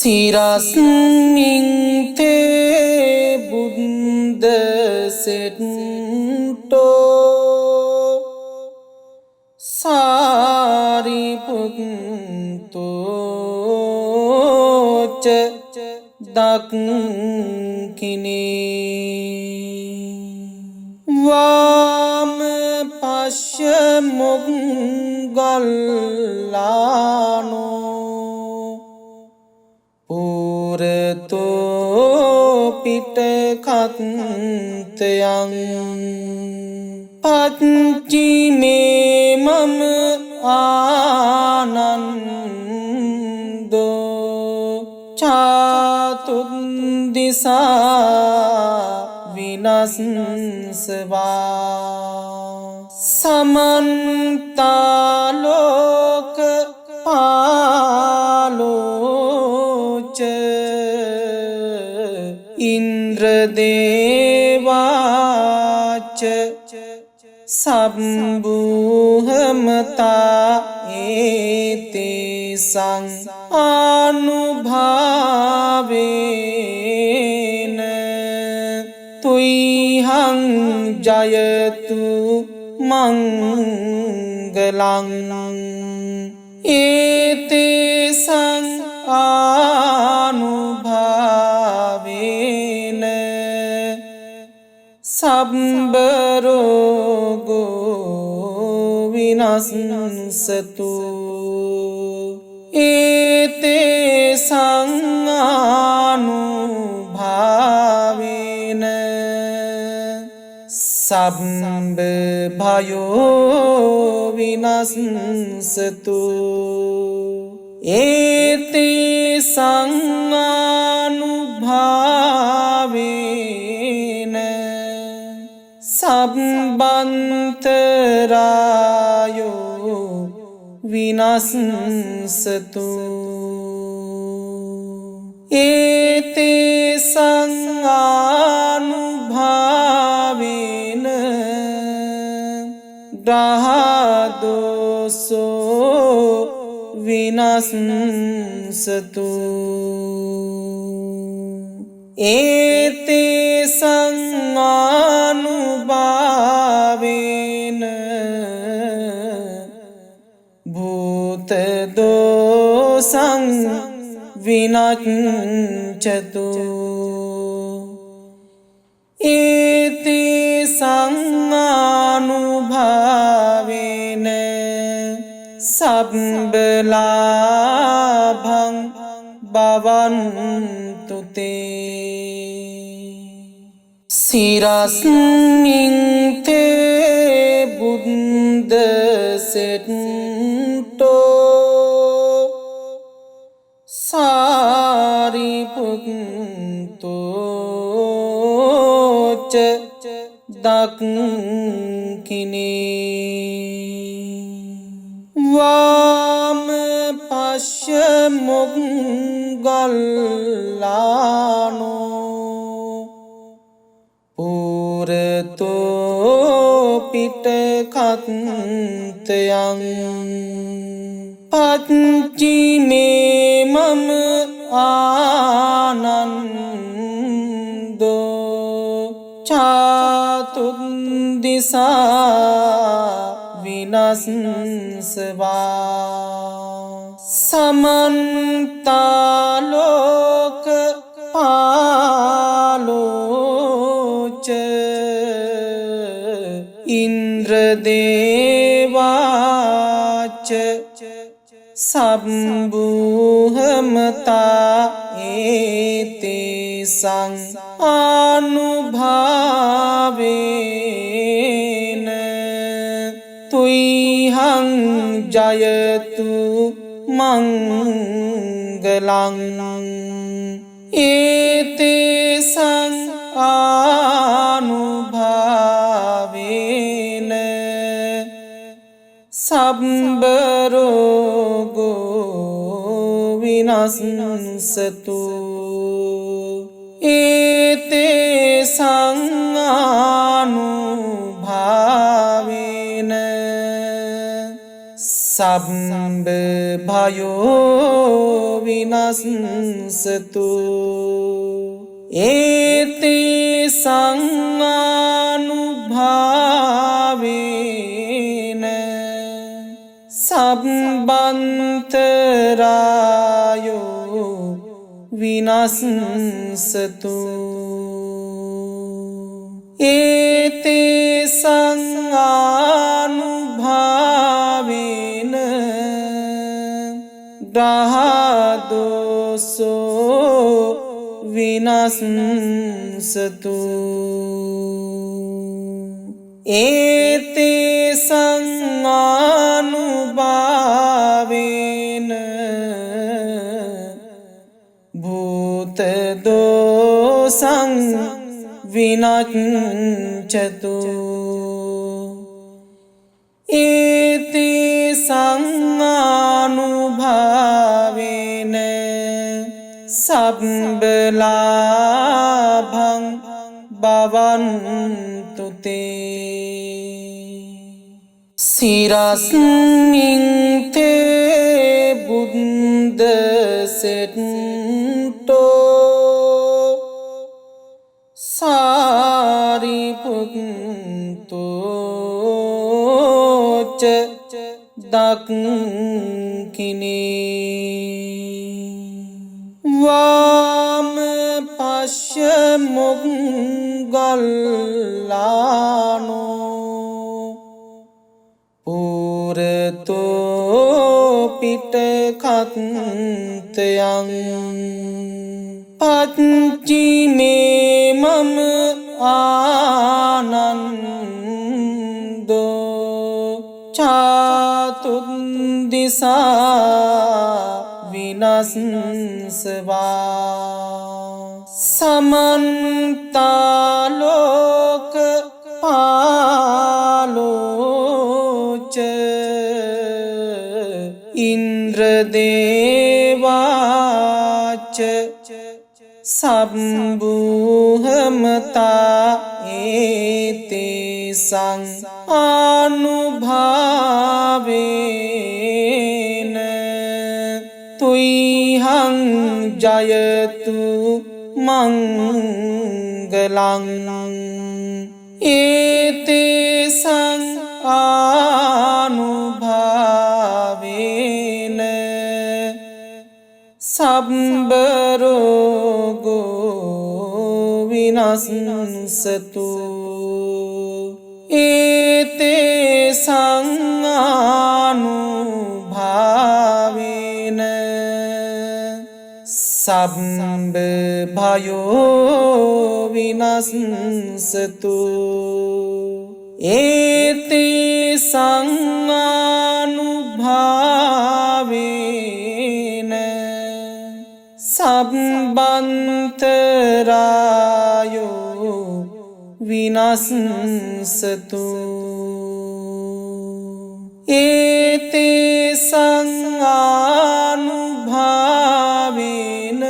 සිරස්මින් තේ බුද්ද සෙට්ටෝ සාරිපුත්තෝච දක්ඛිනේ වාම පශ්‍ය මොග්ගල්ලානෝ පුරතෝ පිටකත්තයන් පච්චිමේ මම ආනන්දෝ චාතුද්දිසා විනස්සවා සමන්තාලෝක පාලෝච ඉන්ද්‍රදේවාච සම්බුහමතා ඒතේසං ආනුභාවේන තුයිහං ජයතු මංගලං ඒතේසං ආනුභාවේන සබ්බරෝගෝ විනස්සතු ඒතේසං ආනුභාවේන සබ්බ භයෝ විනස්සතු ඒතේසං ආනුභාවේන සබ්බන්තරායෝ විනස්සතු ඒතේසං ආනුභාවේන ග්‍රහදෝසෝ විනස්සතු ඒතේසං ආනුභාවේන භූත දෝසං විනච්ඡතු ඒතේසං ආනුභාවේන සබ්බලාභං භවන්තු තේ සිරස්මින් තේ බුද්ද සෙට්ටෝ සාරිපුත්තෝච දක්ඛිනේ වාම පශ්‍ය මොග්ගල්ලානෝ පුරතෝ පිටකත්තයන් පච්චිමේ මම ආනන්දෝ චාතුද්දිසා විනස්සවා සමන්තාලෝක පාලෝච ඉන්ද්‍රදේවාච සම්බුහමතා ඒතේසං ආනුභාවේන තුයිහං ජයතු මංගලං ඒතේසං ආනුභාවේන සබ්බරෝගෝ විනස්සතු ඒතේසං ආනුභාවේන සබ්බ භයෝ විනස්සතු ඒතේ සංආනුභාවේන සබ්බන්තරායෝ විනස්සතු ඒතේ සංආනුභාවේන ග්‍රහදෝසෝ විනස්සතු ඒතේ සංආනුභාවේන භූත දෝසං විනච්ඡතු ඒතේ සංආනුභාවේන සබ්බලාභං භවන්තු තේ සිරස්මින් තේ බුද්ද සෙට්ටෝ සාරිපුත්තෝ ච දක්ඛිනේ වාම පශ්‍ය මොග්ගල්ලානෝ පුරතෝ පිටකත්තයන් පච්චිමේ මම ආනන්දෝ චාතුද්දිසා විනස්සවා සමන්තාලෝක පාලෝච ඉන්ද්‍රදේවාච සම්බුහමතා ඒතේ සංආනුභාවේන තුයිහං ජයතු මංගලං ඒතේ සංආනුභාවේන සබ්බ රෝගෝ විනස්සතු ඒතේ සංආනුභාවේන සබ්බ භයෝ විනස්සතු ඒතේ සංආනුභාවේන සබ්බන්තරායෝ විනස්සතු ඒතේ සංආනුභාවේන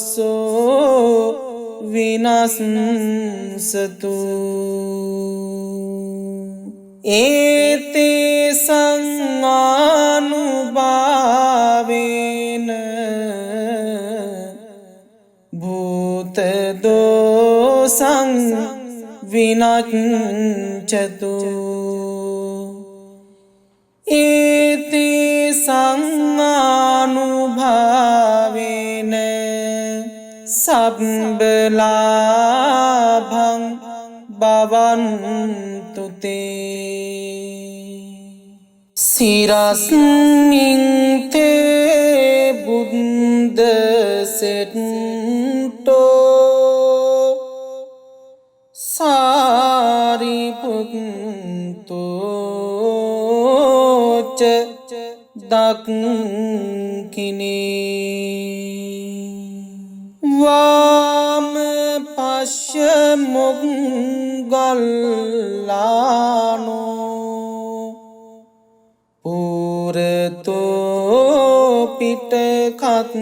ග්‍රහදෝසෝ විනස්සතු ඒතේ සංආනුභාවේන භූත දෝසං විනච්ඡතු ඒතේ සංආනුභාවේන සබ්බලාභං භවන්තු තේ සිරස්මින් තේ බුද්ද සෙට්ටෝ සාරිපුත්තෝ ච දක්ඛිනේ වාම පශ්‍ය මොග්ගල්ලානෝ පුරතෝ පිටකත්තයන්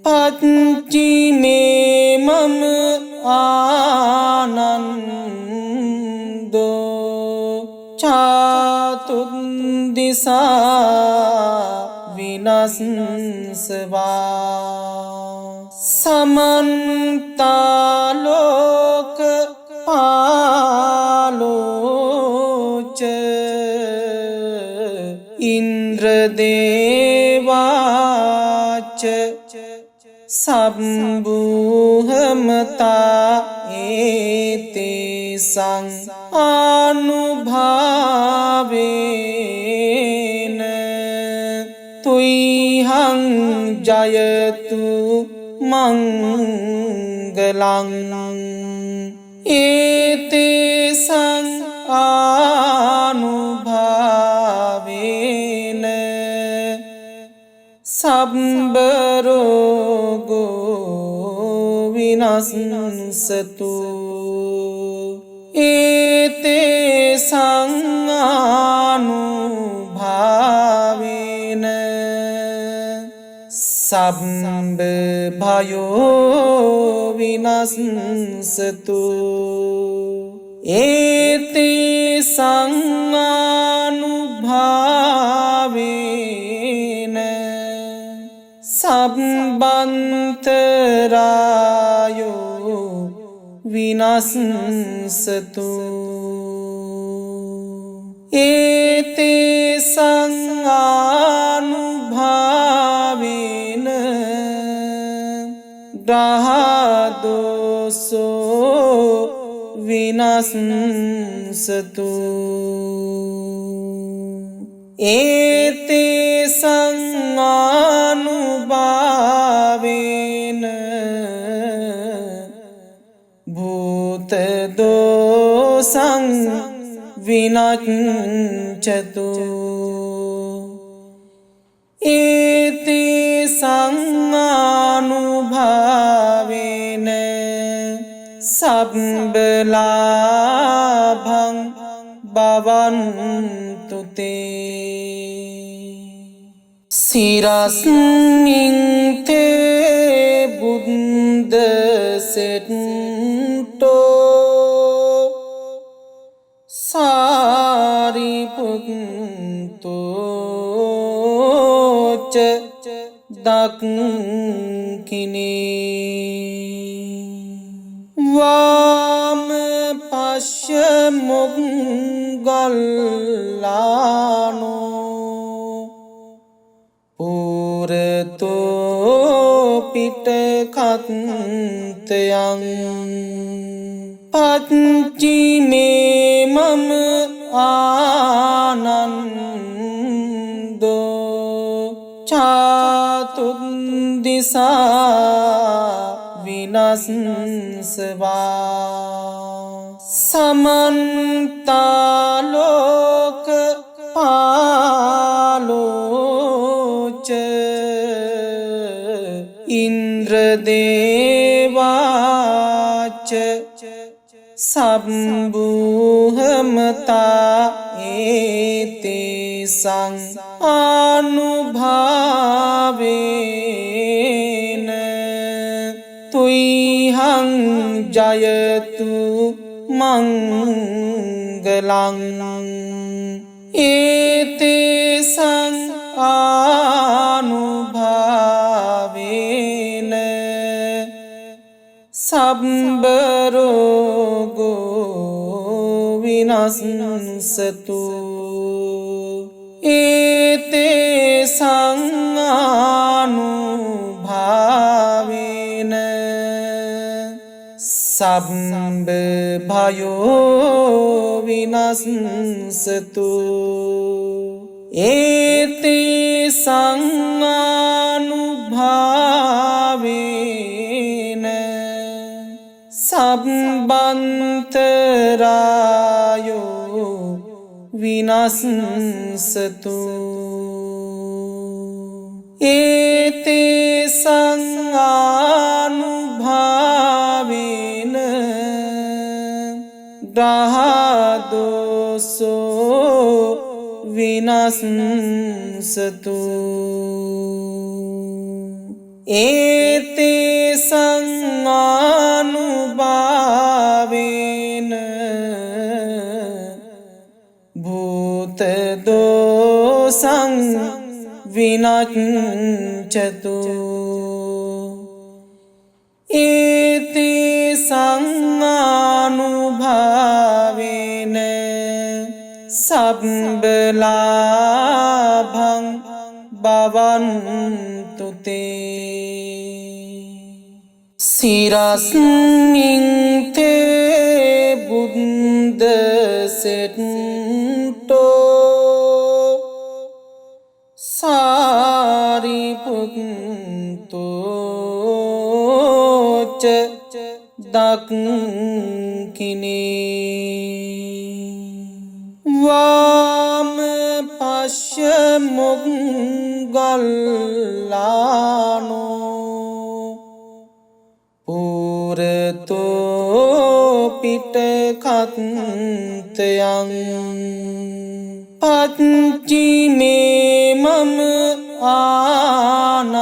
පච්චිමේ මම ආනන්දෝ විනස්සවා සමන්ත ලෝක පාලෝච ඉන්ද්‍රදේවාච සම්බුහමතා ඒතේසං අනුභාවේන තුයිහං ජයතු මංගලං ඒතේසං ආනුභාවේන සබ්බරෝගෝ විනස්සතු ඒතේසං ආනුභාවේන සබ්බ භයෝ විනස්සතු ඒතේසං ආනුභාවේන සබ්බන්තරායෝ විනස්සතු ඒතේසං ආනුභාවේන ග්‍රහදෝසෝ විනස්සතු ඒතේසං ආනුභාවේන භූත දෝසං විනච්ඡතු ඒතේසං ආනුභාවේන සබ්බ ලාභං භවන්තු තේ සිරස්මින් තේ බුද්ද සෙට්ටෝ සාරිපුත්තෝ ච දක්ඛිනේ වාම පශ්‍ය මොග්ගල්ලානෝ පුරතෝ පිටකත්තයන් පච්චිමේ මම ආනන්දෝ චාතුද්දිසා විනස්සවා සමන්ත ලෝක පාලෝච ඉන්ද්‍රදේවාච සම්බුහමතා ඒතේසං ආනුභාවේන තුයිහං ජයතු මංගලං ඒතේසං ආනුභාවේන සබ්බ රෝගෝ විනස්සතු ඒතේසං ආනුභාවේන සබ්බ භයෝ විනස්සතු ඒතේසං ආනුභාවේන සබ්බන්තරායෝ විනස්සතු ඒතේසං ආනුභාවේන ග්‍රහදෝසෝ විනස්සතු ඒතේසං ආනුභාවේන භූත දෝසං විනච්ඡතු ඒතේ සංආනුභාවේන සබ්බලාභං භවන්තු තේ සිරස්මින් තේ බුද්ද සෙට්ටෝ සාරිපුත්තෝ ච දක්ඛිනේ වාම පශ්‍ය මොග්ගල්ලානෝ පුරතෝ පිටකත්තයන් පච්චිමේ මම ආනන්දෝ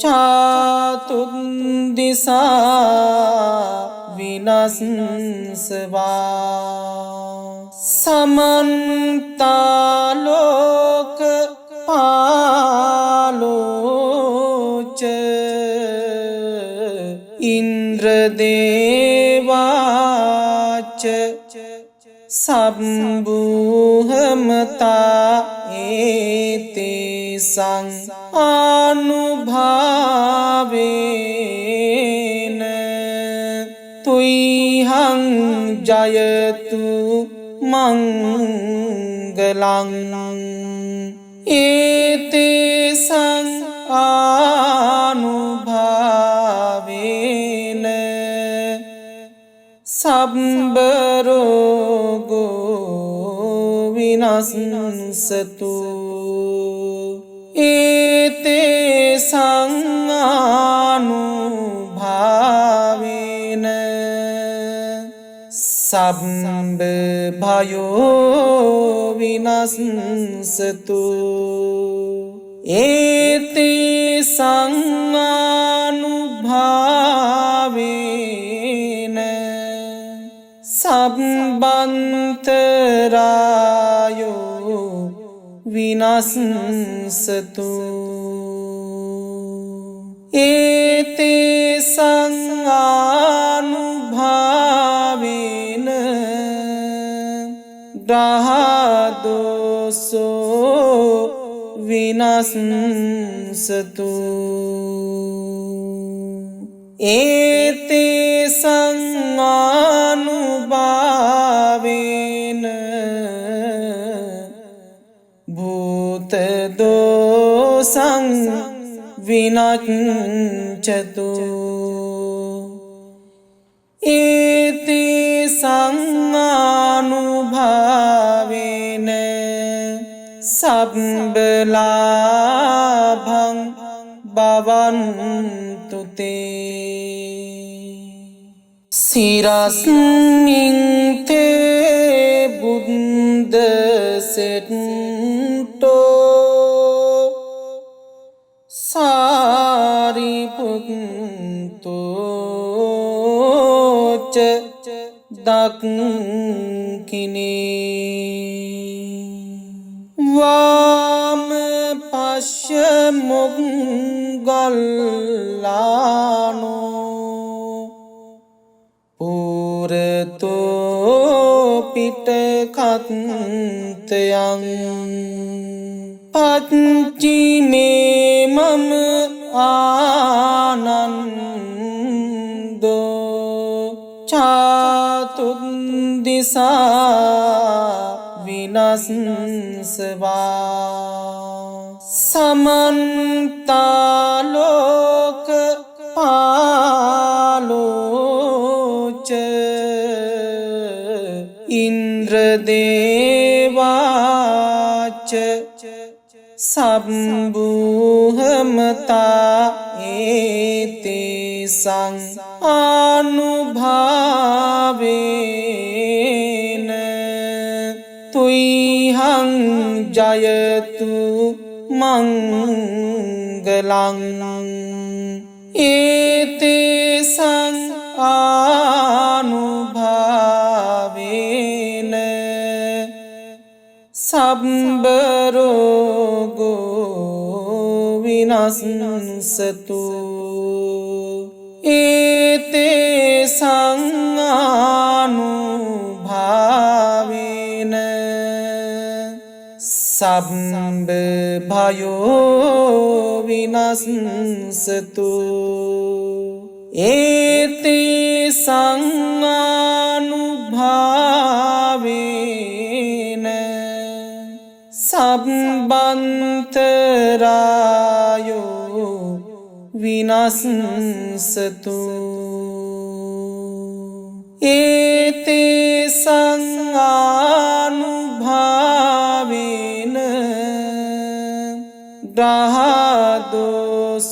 චාතුද්දිසා විනස්සවා සමන්තාලෝක පාලෝච ඉන්ද්‍රදේවාච සම්බුහමතා ඒතේසං ආනුභාවේන තුයිහං ජයතු මංගලං ඒතේසං ආනුභාවේන සබ්බරෝගෝ විනස්සතු ඒතේසං ආනුභාවේන සබ්බ භයෝ විනස්සතු ඒතේසං ආනුභාවේන සබ්බන්තරායෝ විනස්සතු ඒතේසං ආනුභාවේන ග්‍රහදෝසෝ විනස්සතු ඒතේසං ආනුභාවේන භූත දෝසං විනච්ඡතු ඒතේසං ආනුභාවේන සබ්බලාභං භවන්තු තේ සිරස්මින් තේ බුද්ද සෙට්ටෝ සාරිපුත්තෝ ච දක්ඛිනේ වාම පශ්‍ය මොග්ගල්ලානෝ පුරතෝ පිටකත්තයන් පච්චිමේ මම ආනන්දෝ චාතුද්දිසා විනස්සවා සමන්තාලෝක පාලෝච ඉන්ද්‍රදේවාච සම්බුහමතා ඒතේසං ආනුභාවේන තුයිහං ජයතු මංගලං ඒතේසං ආනුභාවේන සබ්බ සබ්බරෝගෝ විනස්සතු ඒතේ සංආනුභාවේන සබ්බ භයෝ විනස්සතු ඒතේ සංආනුභාවේන සබ්බන්තරායෝ විනස්සතු ඒතේ සංආනුභාවේන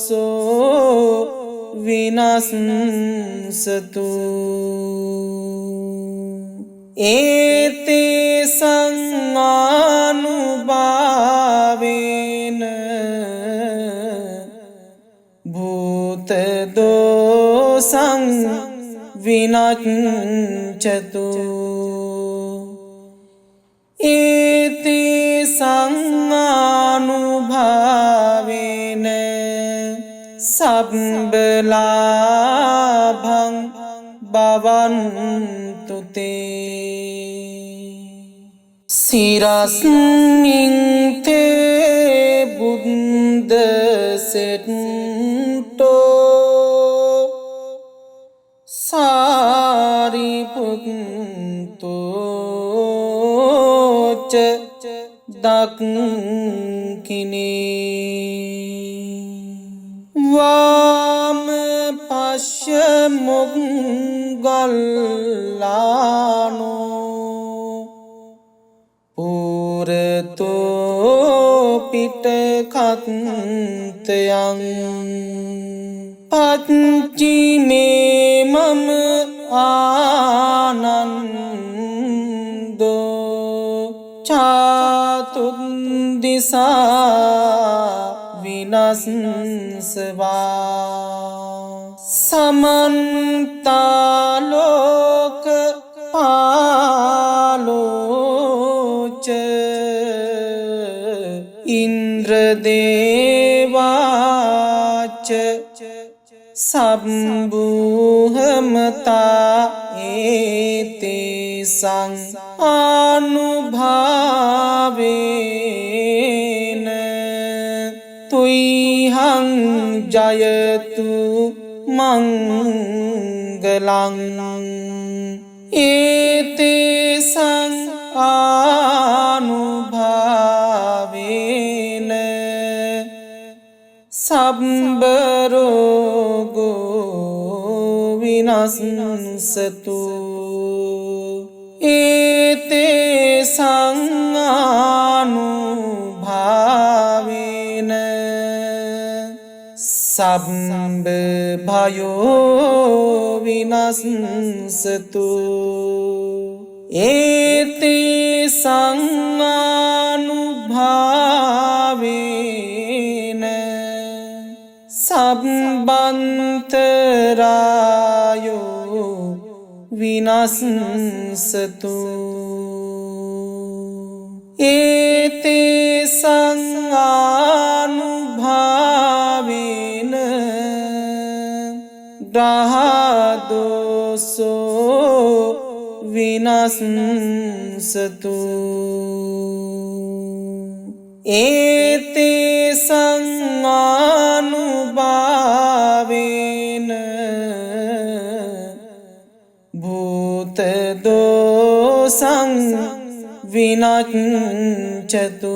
ග්‍රහදෝසෝ විනස්සතු ඒතේ සංආනුභාවේන භූත දෝසං විනච්ඡතු ඒතේ සංආනුභාවේන සබ්බලාභං භවන්තු තේ සිරස්මින් තේ බුද්ද සෙට්ටෝ සාරිපුත්තෝ ච දක්ඛිනේ වාම පශ්‍ය මොග්ගල්ලානෝ පුරතෝ පිටකත්තයන් පච්චිමේ මම ආනන්දෝ චාතුද්දිසා විනස්සවා සමන්තාලෝක පාලෝච ඉන්ද්‍රදේවාච සම්බුහමතා ඒතේ සංආනුභාවේන තුයිහං ජයතු මංගලං ඒතේ සංආනුභාවේන සබ්බරෝගෝ විනස්සතු ඒතේ සංආනුභාවේන සබ්බ භයෝ විනස්සතු ඒතේ සංආනුභාවේන සබ්බන්තරායෝ විනස්සතු ඒතේ සංආනුභාවේන ග්‍රහදෝසෝ විනස්සතු ඒතේ සංආනුභාවේන භූත දෝසං විනච්ඡතු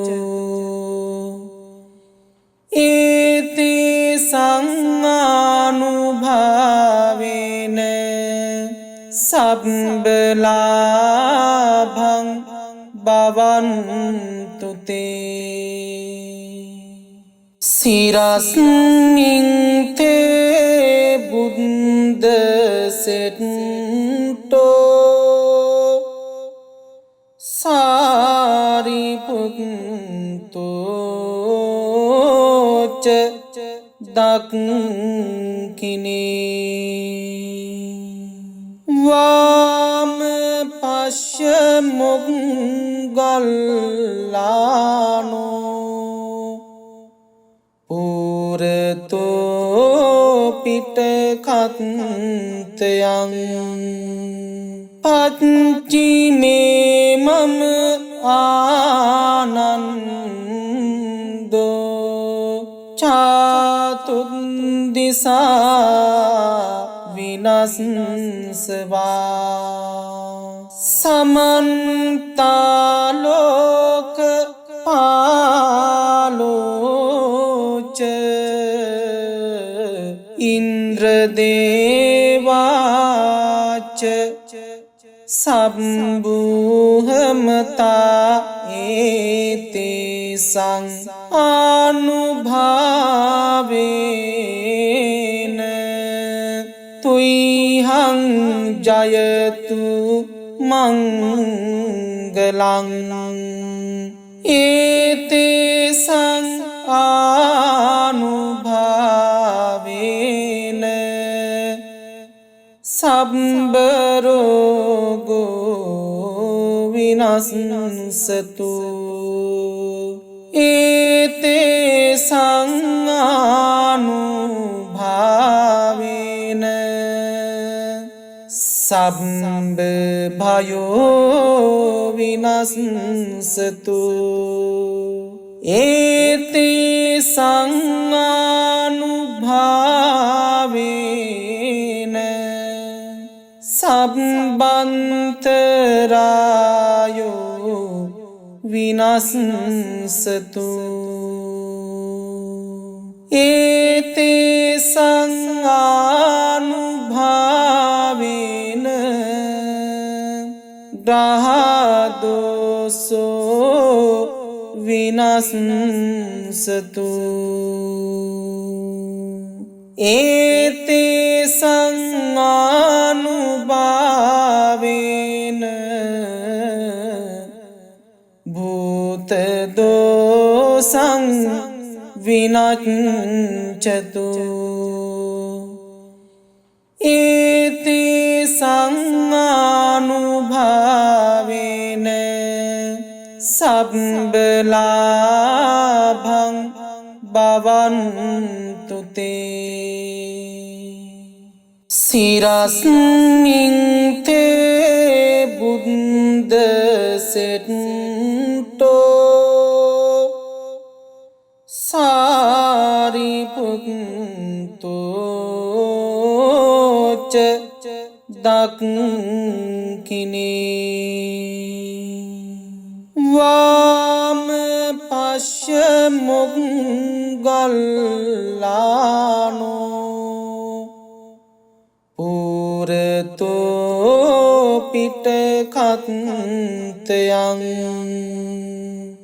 ඒතේ සංආනුභාවේන සබ්බලාභං භවන්තු තේ සිරස්මින් තේ බුද්ද සෙට්ටෝ සාරිපුත්තෝ ච දක්ඛිනේ වාම පශ්‍ය පශ්‍ය මොග්ගල්ලානෝ පුරතෝ පිටකත්තයන් පච්චිමේ මම ආනන්දෝ චාතුද්දිසා විනස්සවා සමන්තාලෝක පාලෝච ඉන්ද්‍රදේවාච සම්බුහමතා ඒතේසං ආනුභාවේන තුයිහං ජයතු මංගලං ඒතේසං ආනුභාවේන සබ්බරෝගෝ විනස්සතු ඒතේසං ආනුභාවේන සබ්බ භයෝ විනස්සතු ඒතේසං ආනුභාවේන සබ්බන්තරායෝ විනස්සතු ඒතේසං ආනුභාවේන ග්‍රහදෝසෝ විනස්සතු ඒතේසං ආනුභාවේන භූතදෝසං විනච්ඡතු ඒතේසං ආනුභාවේන සබ්බලාභං භවන්තු තේ සිරස්මින් තේ බුද්ද සෙට්ටෝ සාරිපුත්තෝ ච දක්ඛිනේ වාම පශ්‍ය මොග්ගල්ලානෝ පුරතෝ පිටකත්තයන්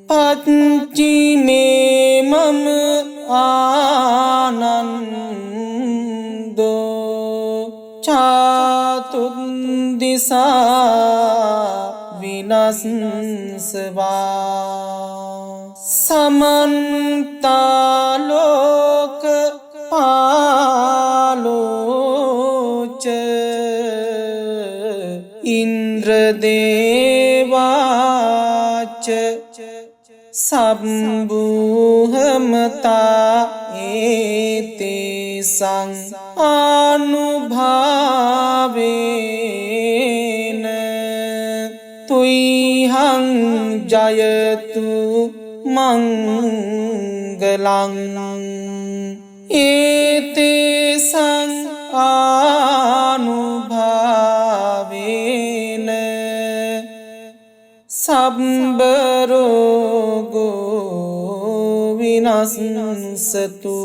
පච්චිමේ මම ආනන්දෝ චාතුද්දිසා විනස්සවා සමන්තාලෝක පාලෝච ඉන්ද්‍රදේවාච සම්බුහමතා ඒතේසං ආනුභාවේන තුයිහං ජයතු මංගලං ඒතේසං ආනුභාවේන සබ්බරෝගෝ විනස්සතු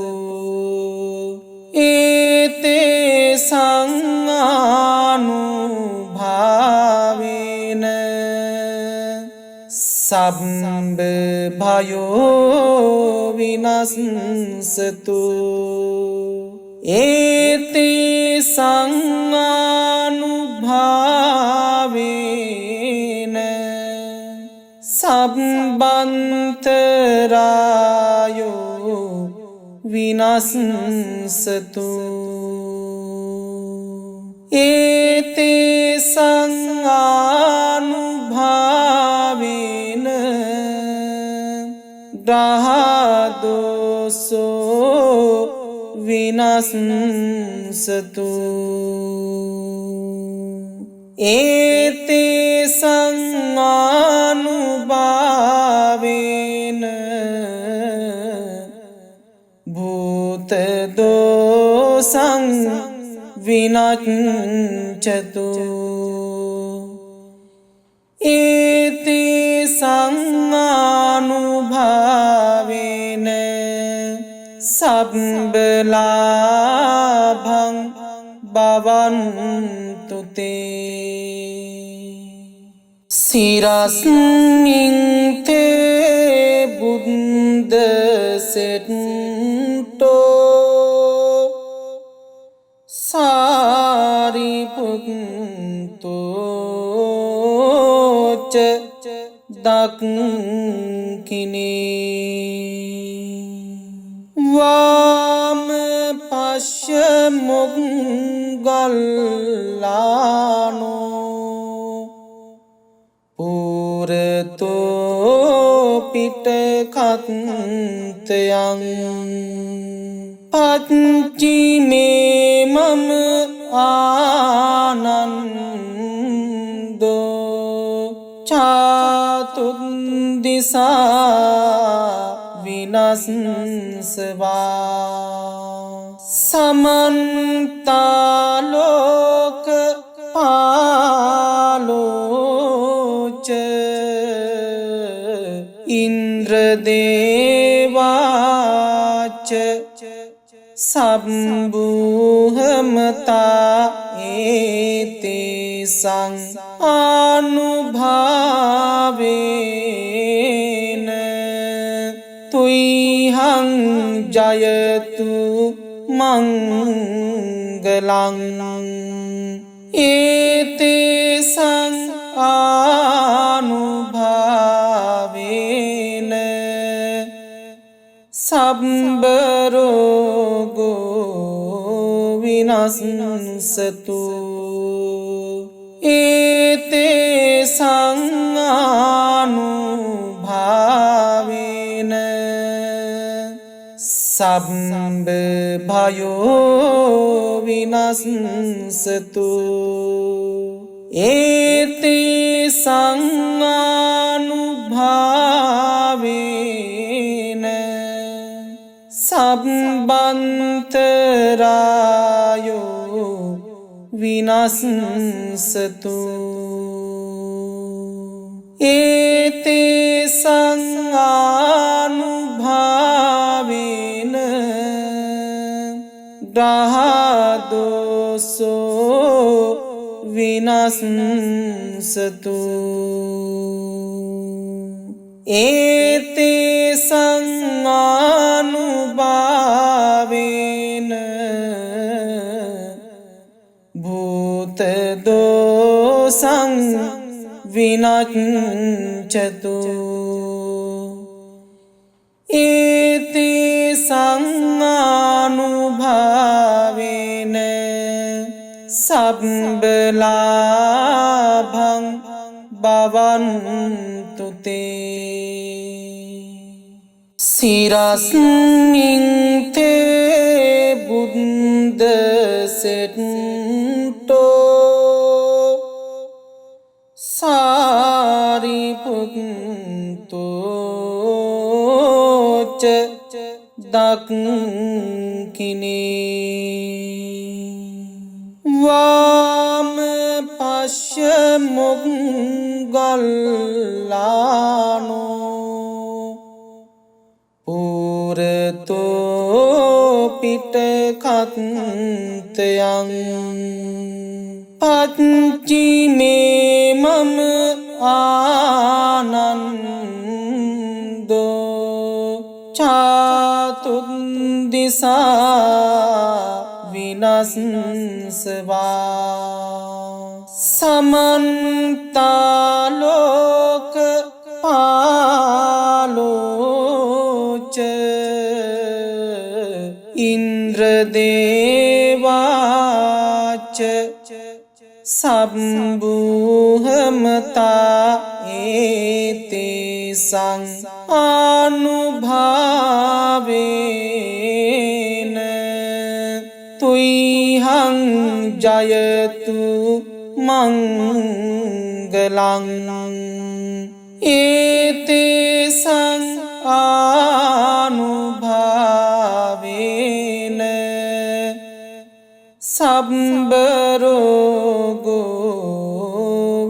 ඒතේසං ආනුභාවේන සබ්බ භයෝ විනස්සතු ඒතේසං ආනුභාවේන සබ්බන්තරායෝ විනස්සතු ඒතේසං ආනුභාවේන ग्रहादोषो विनश्यन्तु एतेषां अनुभावेन भूतदोषं विनश्यन्तु एतेषां अनुभावेन सब्बलाभं भवन्तु ते सिरस्मिन् ते बुद्धसेट्टो सारिपुत्तो च दक्षिणे वाम पश्चिमोगल्लानो पुरतो पिटखत्यं पश्चिमे मम आनन्दो चतुर्दिशा विनश्यन्ति समन्तालोकपालो च इन्द्रदेवाच सम्बुहमता एतेषां अनुभावेन तुह्यं जयतु मङ्गलं एतेषां अनुभावेन सर्वरोगो विनश्यन्तु एतेषां अनुभावेन सर्वभयो विनश्यन्तु एतेषां अनुभावेन सर्वान्तरायो विनश्यन्तु एतेषां अनुभावेन ग्रहादोषो विनश्यन्तु एतेषां अनुभावेन भूतदोषं विनश्यन्तु एतेषां अनुभावेन सर्वलाभं भवन्तु ते सिरस्मिन् ते बुद्धसेट्टो सारिपुत्तो च दक्षिणे वाम पश्चिमोगल्लानो पुरतो पिटखत्यं पश्चिमे मम आनन्दो चतुर्दिशा विनश्यन्ति समन्तालोकपालो च इन्द्रदेवाच सम्बुहमता एतेषां sang anubhaven tuihang jayatu mangalang ete sang anubhaven sabbarogo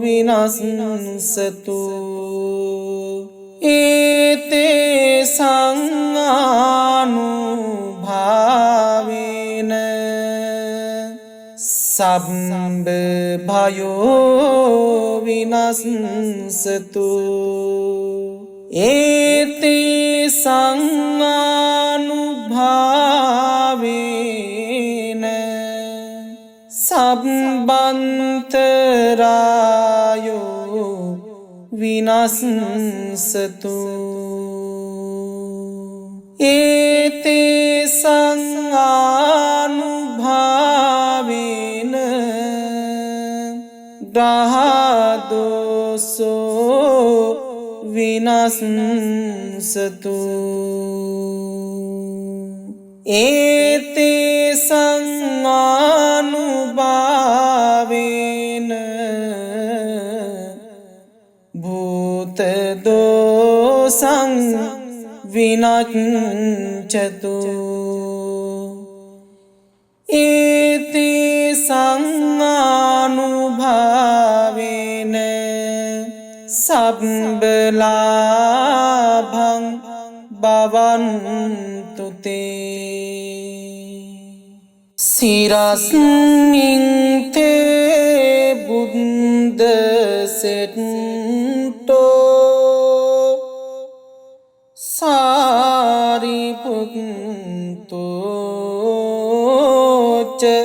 vinasatu ete sang anubhaven sabba bhayo vinasatu ete sang anubhaven sabbantarayo vinasatu ete sang anubhaven grahadoso vinasatu ete sang anubhaven bhuta dosang vinacchatu ete sang anubhaven sabbalabhang bhavantu te sirasmin te buddha setto sariputto ca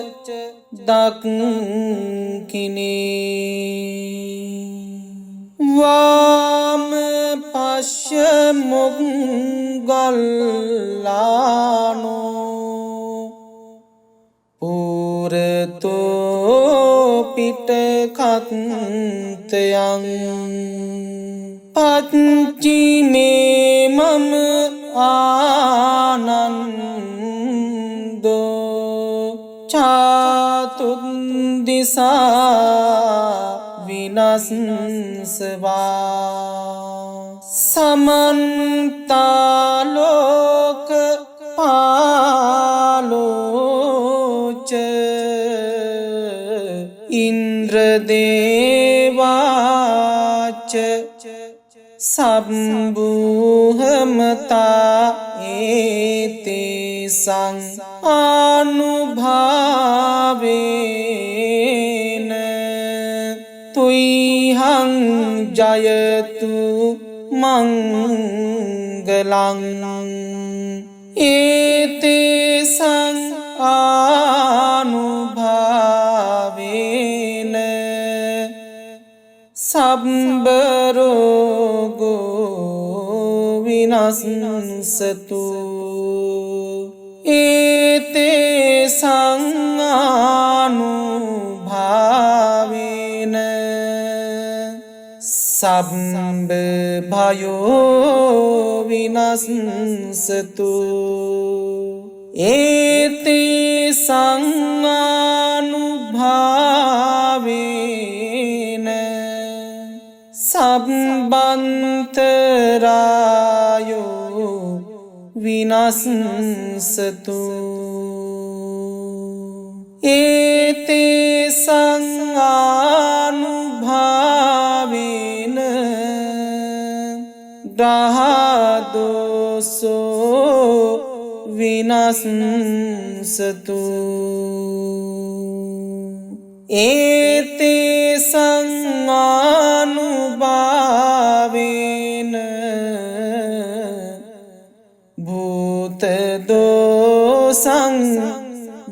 dakkini vama paschamogallano purato pitakhattayang pachime mama anando chatundisa vinasva samanta loka palocha indradevacha sabbuhamata ete sang anubhaven tuihang jayatu mangalang ete sang anubhaven sabbarogo vinasatu ete sang anubhaven sabba bhayo vinasatu ete sang anubhaven sabbantarayo vinasatu ete sang anubhaven grahadoso vinasatu ete sang anubhaven bhuta dosang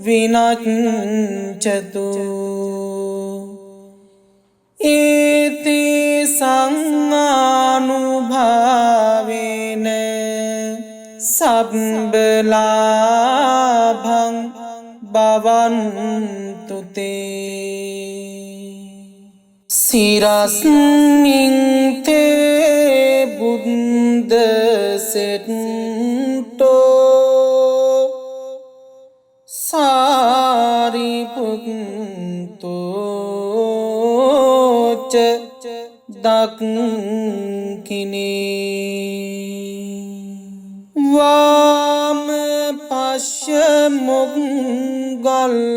vinacchatu ete sang anubhaven sabbalabhang bhavantu te සිරස්මින් තේ බුද්ද සෙට්ටෝ සාරිපුත්තෝච දක්ඛිනේ වාම පශ්‍ය මොග්ගල්ලානෝ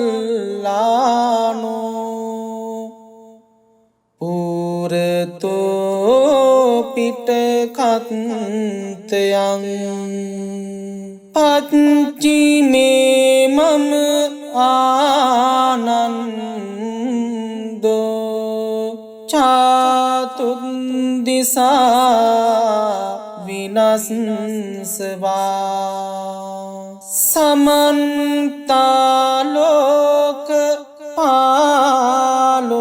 පුරතෝ පිටකත්තයන් පච්චිමේ මම ආනන්දෝ චාතුද්දිසා විනස්සවා සමන්තාලෝක පාලෝච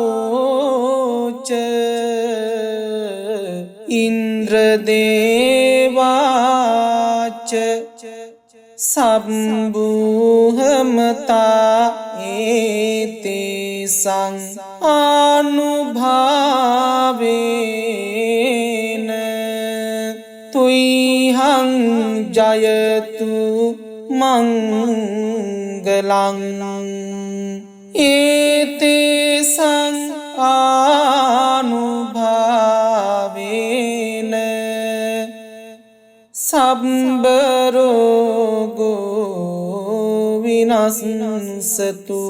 ඉන්ද්‍රදේවාච සබ්බුහමතා ඒතේසං ආනුභාවේන තුයිහං ජයතු මංගලං ඒතේසං ආනුභාවේන සබ්බ රෝගෝ විනස්සතු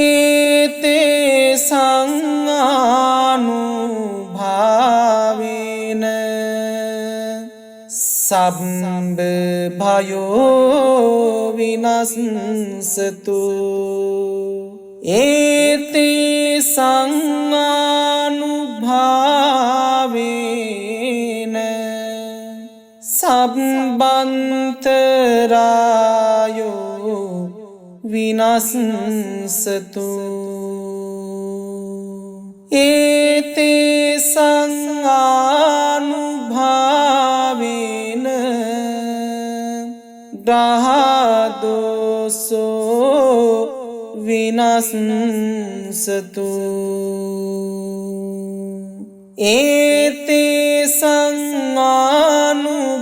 ඒතේසං ආනුභාවේන සබ්බ භයෝ විනස්සතු ඒතේසං ආනුභාවේන සබ්බන්තරායෝ විනස්සතු ඒතේසං ආනුභාවේන ග්‍රහදෝසෝ විනස්සතු ඒතේසං ආනුභාවේන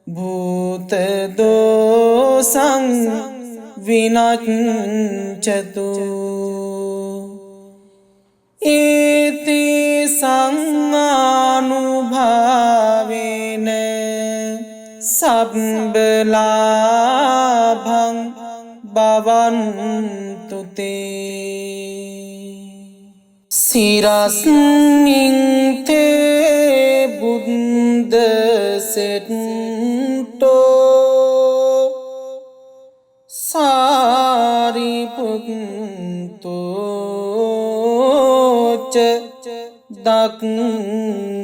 භූත දෝසං විනච්ඡතු ඒතේසං ආනුභාවේන සබ්බ ලාභං භවන්තු තේ සිරස්මින් තේ බුද්ද සෙට්ටෝ සාරිපුත්තෝච දක්ඛිනේ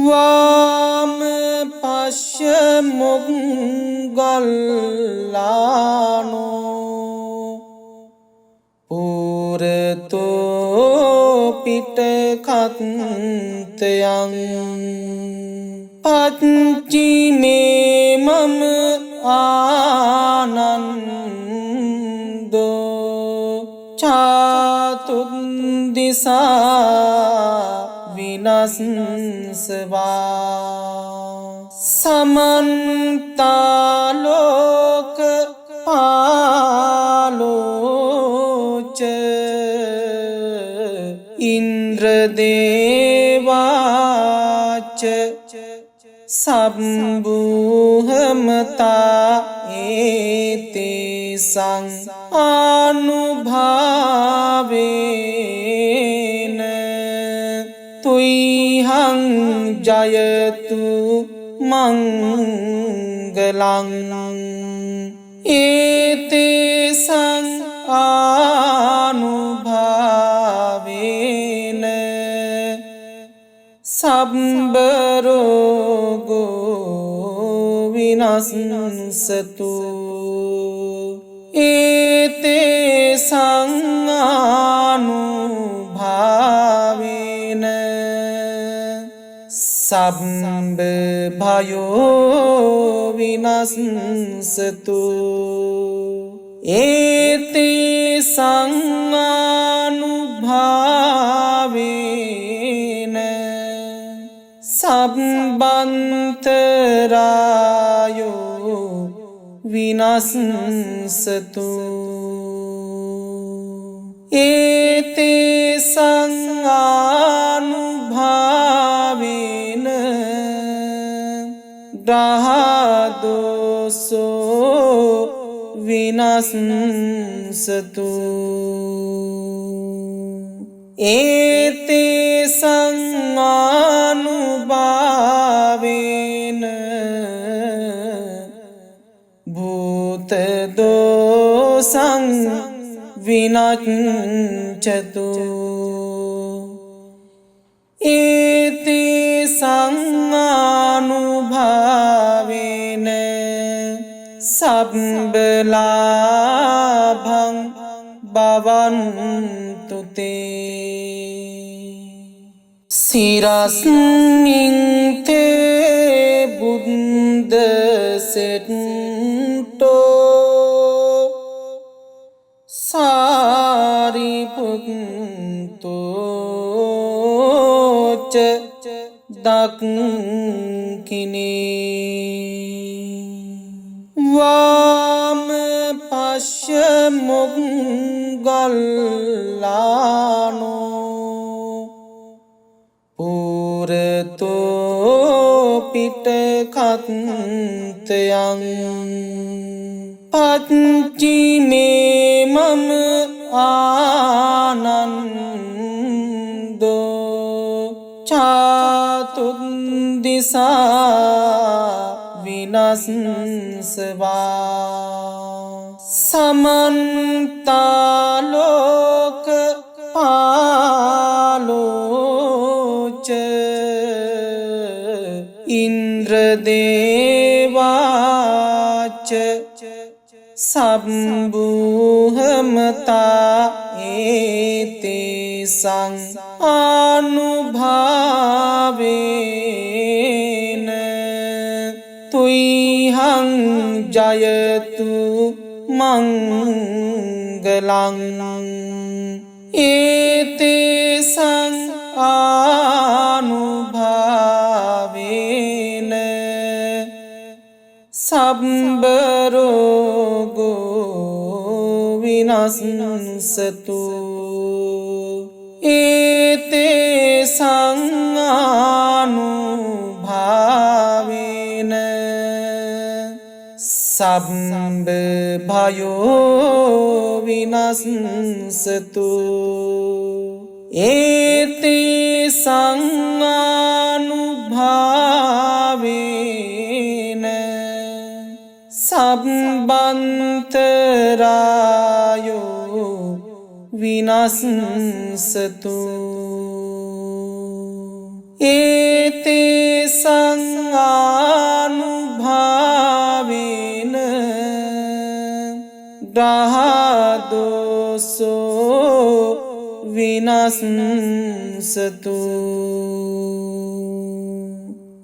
වාම පශ්‍ය මොග්ගල්ලානෝ පුරතෝ පිටකත්තයන් පච්චිමේ මම ආනන්දෝ චාතුද්දිසා විනස්සවා සමන්තාලෝක පාලෝච ඉන්ද්‍රදේවාච සබ්බුහමතා ඒතේසං ආනුභාවේන තුයිහං ජයතු මංගලං ඒතේසං ආනුභාවේන සබ්බ රෝගෝ විනස්සතු ඒතේසං ආනුභාවේන සබ්බ භයෝ විනස්සතු ඒතේ සංආනුභාවේන සබ්බන්තරායෝ විනස්සතු ඒතේ සංආනුභාවේන ග්‍රහදෝසෝ විනස්සතු ඒතේ සංආනුභාවේන භූත දෝසං විනච්ඡතු ඒතේ සංආනුභාවේන සබ්බ ලාභං භවන්තු තේ සිරස්මින් තේ බුද්ද සෙට්ටෝ සාරිපුත්තෝ ච දක්ඛිනේ වාම පශ්‍ය මොග්ගල්ලානෝ පුරතෝ පිටකත්තයන් පච්චිමේ මම ආනන්දෝ චාතුද්දිසා විනස්සවා සමන්තාලෝක පාලෝච ඉන්ද්‍රදේවාච සම්බුහමතා ඒතේ සංආනුභාවේන තුයිහං ජයතු මංගලං ඒතේ සංආනුභාවේන සබ්බ රෝගෝ විනස්සතු ඒතේ සංආනුභාවේන සබ්බ භයෝ විනස්සතු ඒතේ සංආනුභාවේන සබ්බන්තරායෝ විනස්සතු ඒතේ සංආනුභාවේන ග්‍රහදෝසෝ විනස්සතු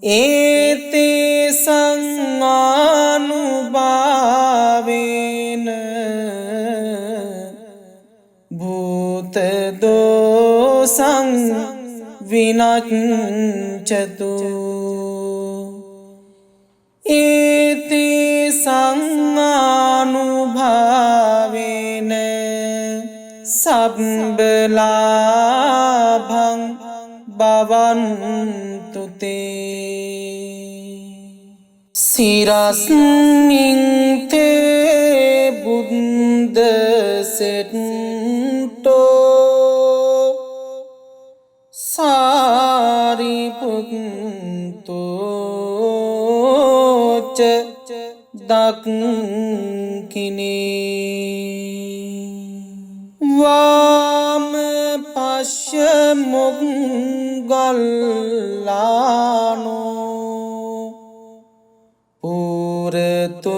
ඒතේ සංආනුභාවේන භූත දෝසං විනච්ඡතු ඒතේ සංආනුභාවේන සබ්බ ලාභං භවන්තු තේ සිරස්මින් තේ බුද්ද සෙට්ටෝ සාරිපුත්තෝ ච දක්ඛිනේ වාම පශ්‍ය මොග්ගල්ලානෝ පුරතෝ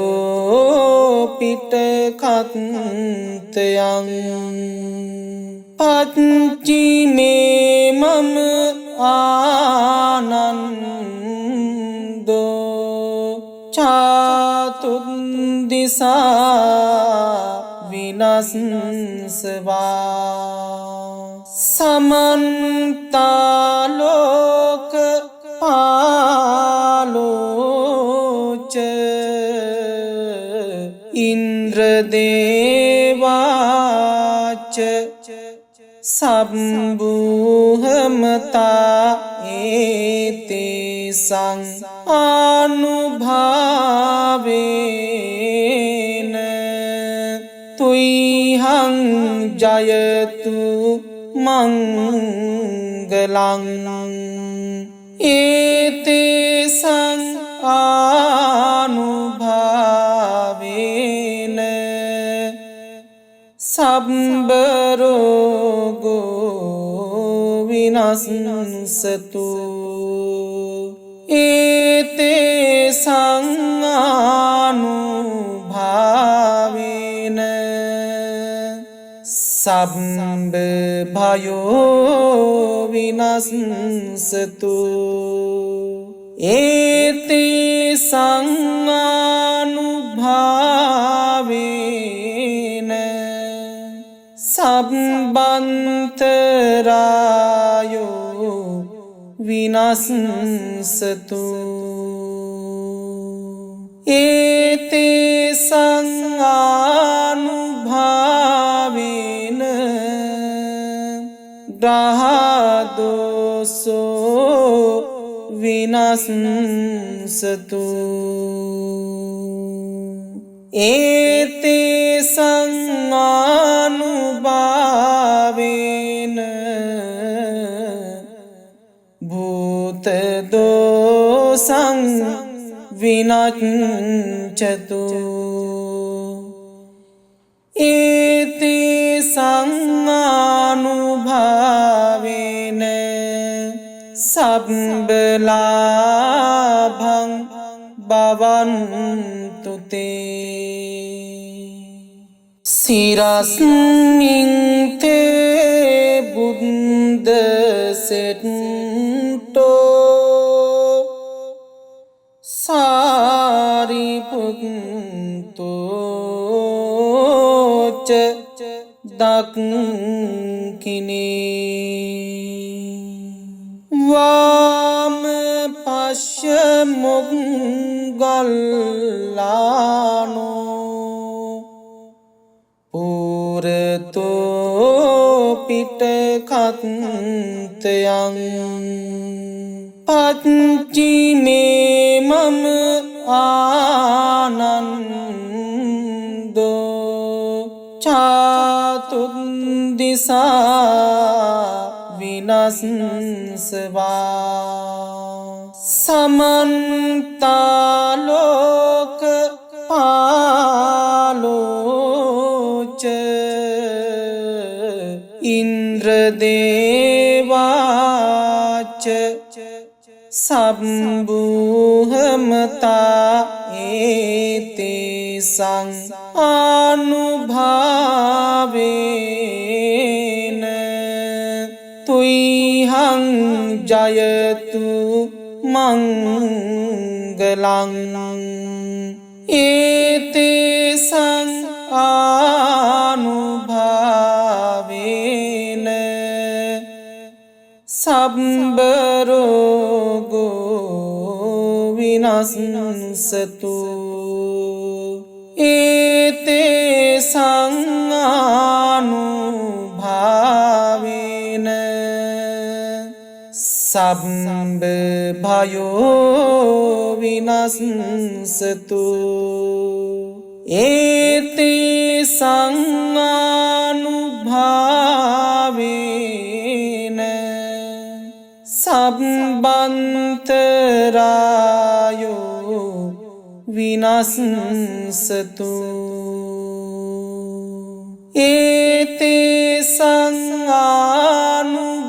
පිටකත්තයන් පච්චිමේ මම ආනන්දෝ චාතුද්දිසා විනස්සවා සමන්ත ලෝක පාලෝච ඉන්ද්‍රදේවාච සබ්බුහමතා ඒතේසං ආනුභාවේන තුයිහං ජයතු මංගලං ඒතේසං ආනුභාවේන සබ්බරෝගෝ විනස්සතු ඒතේසං ආනුභාවේන සබ්බ භයෝ විනස්සතු ඒතේසං ආනුභාවේන සබ්බන්තරායෝ විනස්සතු ඒතේසං ආනුභාවේන ග්‍රහදෝසෝ විනස්සතු ඒතේසං ආනුභාවේන භූත දෝසං විනච්ඡතු ඒතේසං ආනුභාවේන සබ්බ ලාභං භවන්තු තේ සිරස්මින් තේ බුද්ද සෙට්ටෝ සාරිපුත්තෝ ච දක්ඛිනේ වාම පශ්‍ය මොග්ගල්ලානෝ පුරතෝ පිටකත්තයන් පච්චිමේ මම ආනන්දෝ චාතුද්දිසා විනස්සවා සමන්ත ලෝක පාලෝච ඉන්ද්‍රදේවාච සබ්බුහමතා ඒතේසං ආනුභාවේන තුයිහං ජයතු මංගලං ඒතේසං ආනුභාවේන සබ්බරෝගෝ විනස්සතු ඒතේසං ආනුභාවේන සබ්බ භයෝ විනස්සතු ඒතේසං ආනුභාවේන සබ්බන්තරායෝ විනස්සතු ඒතේසං ආනුභාවේන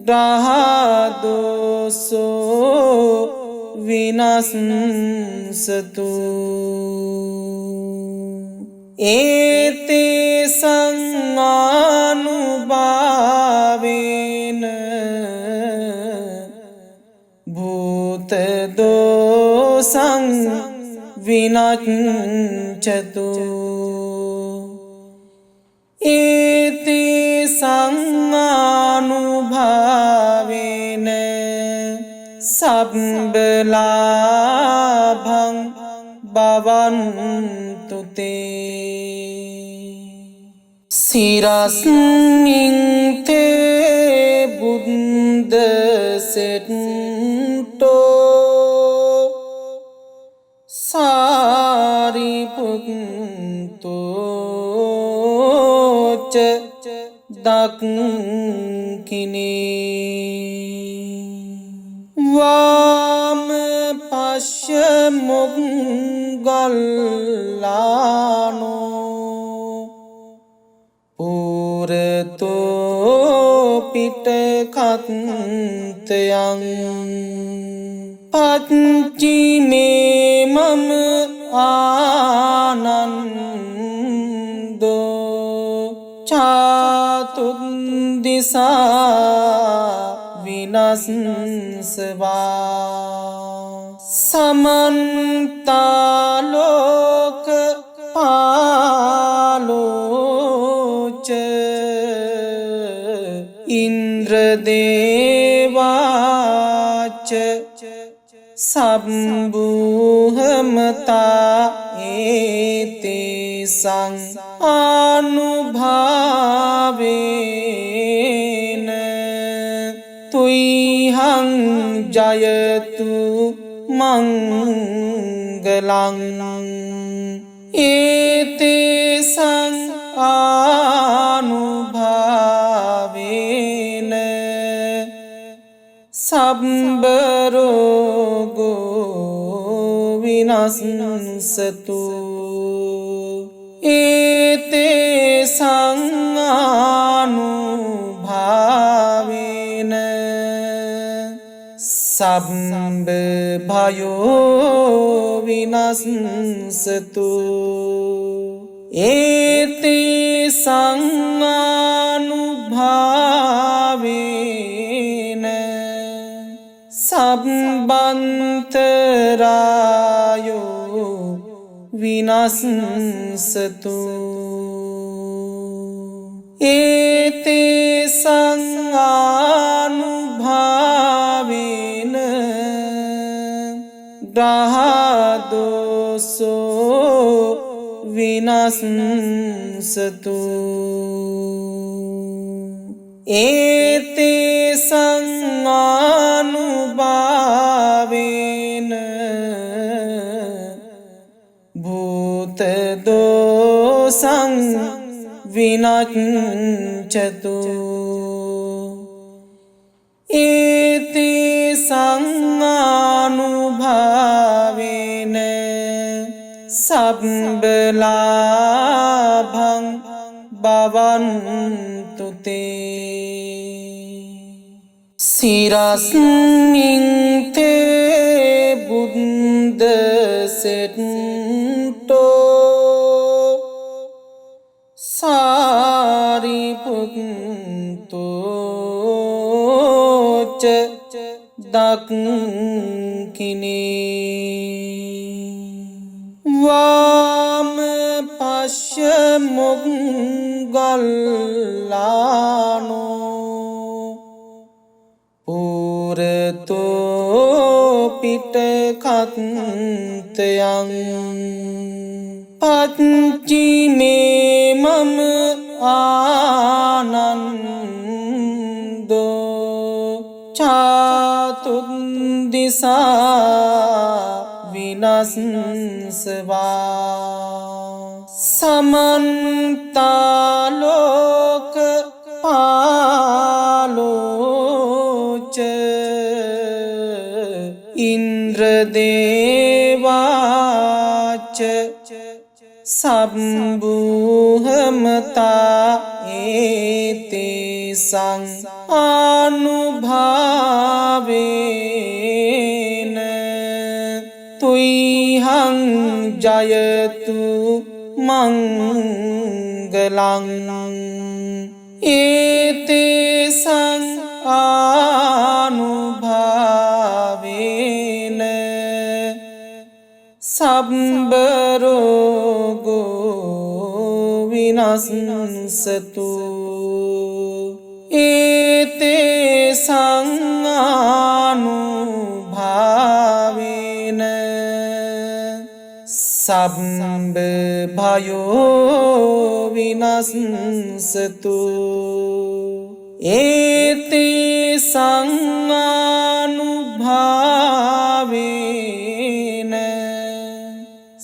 ග්‍රහදෝසෝ විනස්සතු ඒතේසං ආනුභාවේන භූත දෝසං විනච්ඡතු ඒති සංආනුභාවේන සබ්බලාභං භවන්තු තේ සිරස්මින් තේ බුද්ද සෙට්ටෝ සාරිපුත්තෝ ච දක්ඛිනේ වාම පශ්‍ය මොග්ගල්ලානෝ පුරතෝ පිටකත්තයන් පච්චිමේ මම ආනන්දෝ චාතුද්දිසා විනස්සවා සමන්තාලෝක පාලෝච ඉන්ද්‍රදේවාච සම්බුහමතා ඒතේසං ආනුභාවේන තුයිහං ජයතු මංගලං ඒතේසං ආනුභාවේන සබ්බරෝගෝ විනස්සතු ඒතේසං ආනුභාවේන සබ්බ භයෝ විනස්සතු ඒතේසං ආනුභාවේන සබ්බන්තරායෝ විනස්සතු ඒතේසං ආනුභාවේන ග්‍රහදෝසෝ විනස්සතු ඒතේසං ආනුභාවේන භූත දෝසං විනච්ඡතු ඒතේසං ආනුභාවේන සබ්බලාභං භවන්තු තේ සිරස්මින් තේ බුද්ද සෙට්ටෝ සාරිපුත්තෝ ච දක්ඛිනේ වාම පශ්‍ය මොග්ගල්ලානෝ පුරතෝ පිටකත්තයන් පච්චිමේ මම ආනන්දෝ චාතුද්දිසා විනස්සවා සමන්තාලෝක පාලෝච ඉන්ද්‍රදේවාච සම්බුහමතා ඒතේසං ආනුභාවේන තුයිහං ජයතු මංගලං ඒතේසං ආනුභාවේන විනස්සතු ඒතේ සංආනුභාවේන සබ්බ භයෝ විනස්සතු ඒතේ සංආනුභාවේන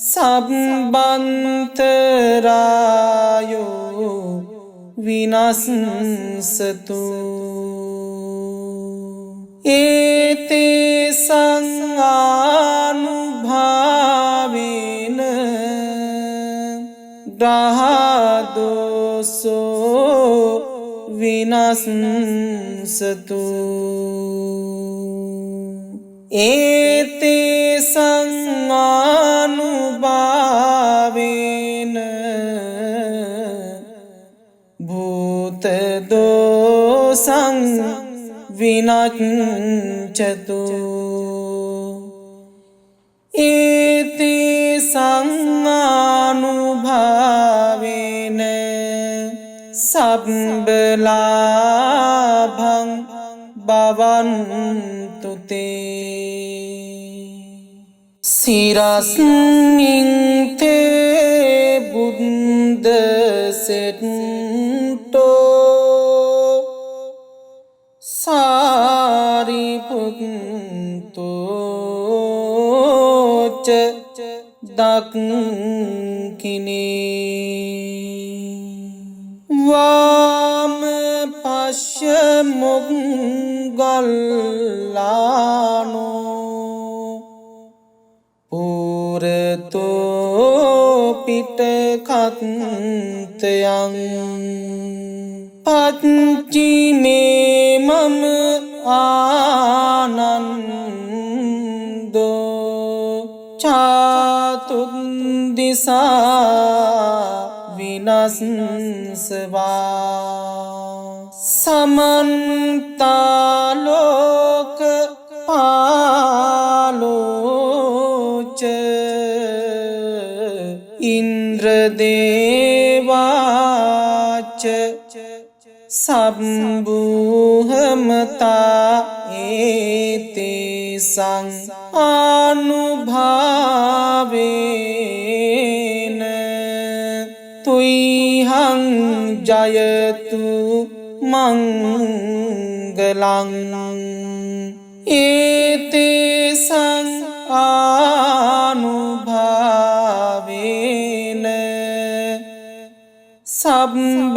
සබ්බන්තරායෝ විනස්සතු ඒතේ සංආනුභාවේන ග්‍රහදෝසෝ විනස්සතු ඒතේ සංආනුභාවේන භූත දෝසං විනච්ඡතු ඒතේ සංආනුභාවේන සබ්බ ලාභං භවන්තු තේ සිරස්මින් තේ බුද්ද සෙට්ටෝ සාරිපුත්තෝ ච දක්ඛිනේ වාම පශ්‍ය මොග්ගල්ලානෝ පුරතෝ පිටකත්තයන් පච්චිමේ මම ආනන්දෝ චාතුද්දිසා විනස්සවා සමන්තාලෝක පාලෝච ඉන්ද්‍රදේවාච සම්බුහමතා ඒතේ සංආනුභාවේන තුයිහං ජයතු මංගලං ඒතේ සංආනුභාවේන සබ්බ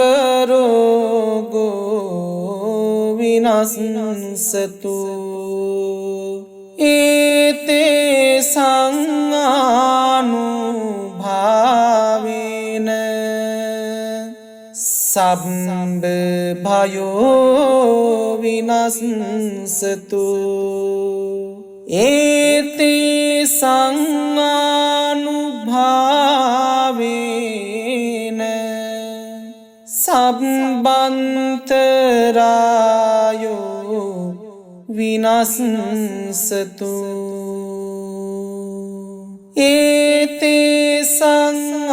රෝගෝ විනස්සතු ඒතේ සංආනුභාවේන සබ්බ භයෝ විනස්සතු ඒතේ සංආනුභාවේන සබ්බන්තරායෝ විනස්සතු ඒතේ සංආනුභාවේන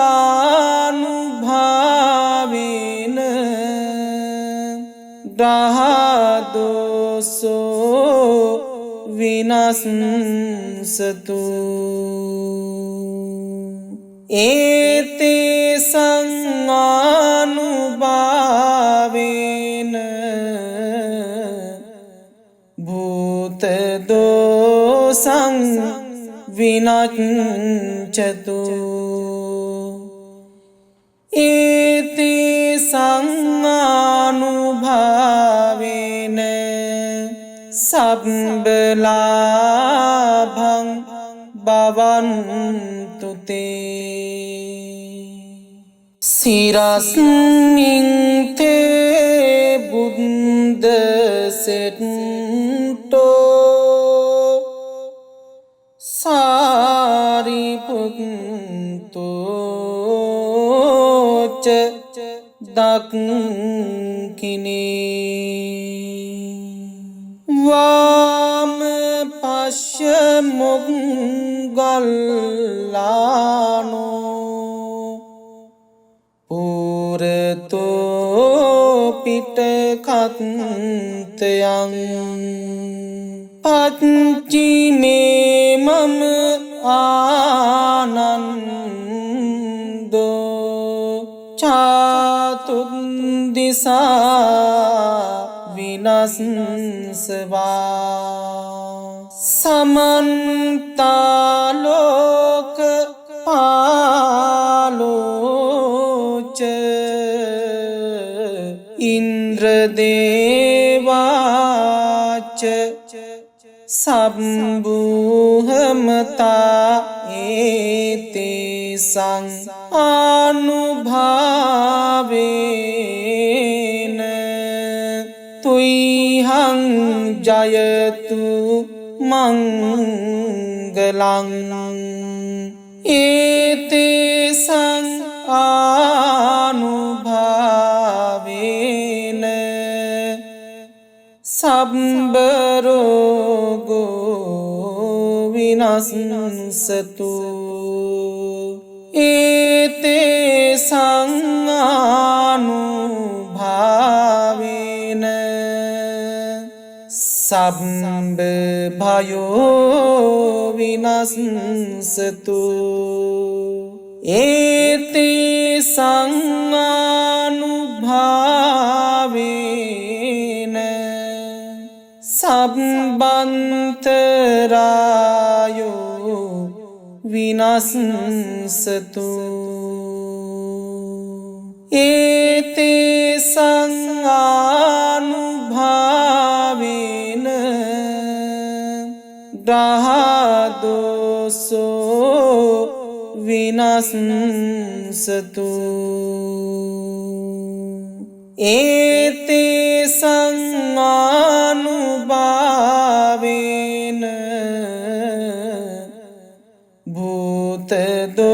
ග්‍රහදෝසෝ විනස්සතු ඒතේ සංආනුභාවේන භූත දෝසං විනච්ඡතු ඒතේ සංආනුභාවේන සබ්බ ලාභං භවන්තු තේ සිරස්මින් තේ බුද්ද සෙට්ටෝ සාරිපුත්තෝ ච දක්ඛිනේ වාම පශ්‍ය මොග්ගල්ලානෝ පුරතෝ පිටකත්යං පච්චිමේ මම ආනන්දෝ චාතුද්දිසා විනස්සවා සමන්තාලෝක පාලෝච ඉන්ද්‍රදේවාච සබ්බුහමතා ඒතේසං ආනුභාවේන තුයිහං ජයතු මංගලං ඒතේසං ආනුභාවේන සබ්බරෝගෝ විනස්සතු ඒතේසං ආනුභාවේන සබ්බ භයෝ විනස්සතු ඒතේසං ආනුභාවේන සබ්බන්තරායෝ විනස්සතු ඒතේසං ආනුභාවේන දහදෝසෝ විනස්සතු ඒතේසං ආනුභාවේන භූතදෝසං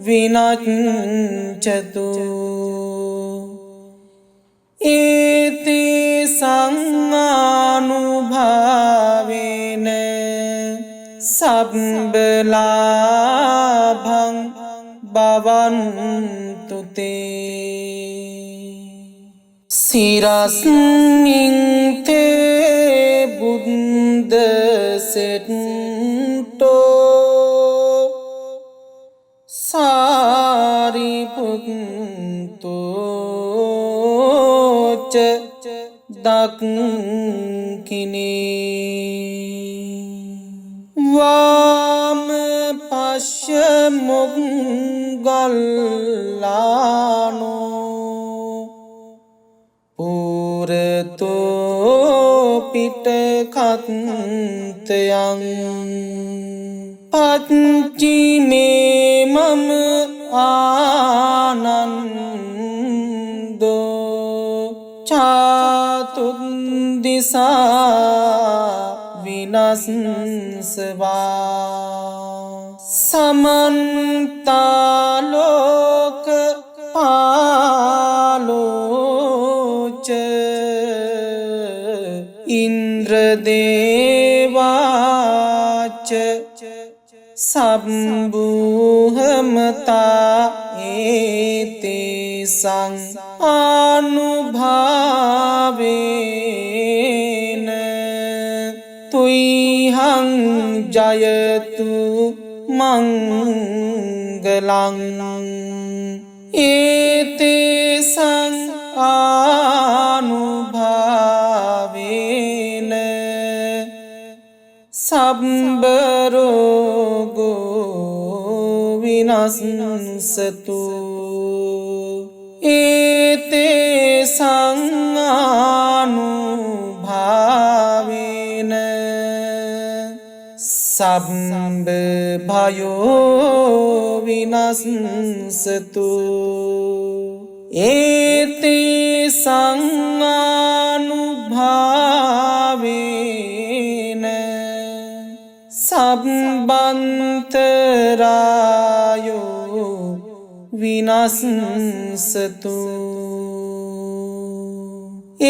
විනච්ඡතු ඒතේසං ආනුභාවේන සබ්බලාභං භවන්තු තේ සිරස්මින් තේ බුද්ද සෙට්ටෝ සාරිපුත්තෝ ච දක්ඛිනේ වාම පශ්‍ය මොග්ගල්ලානෝ පුරතෝ පිටකත්යං පච්චිමේ මම ආනන්දෝ චාතුද්දිසා විනස්සවා සමන්තාලෝක පාලෝච ඉන්ද්‍රදේවාච සබ්බුහමතා ඒතේසං ආනුභාවේන තුයිහං ජයතු මංගලං ඒතේසං ආනුභාවේන සබ්බරෝගෝ විනස්සතු ඒතේසං ආනුභාවේන සබ්බ භයෝ විනස්සතු ඒතේසං ආනුභාවේන සබ්බන්තරායෝ විනස්සතු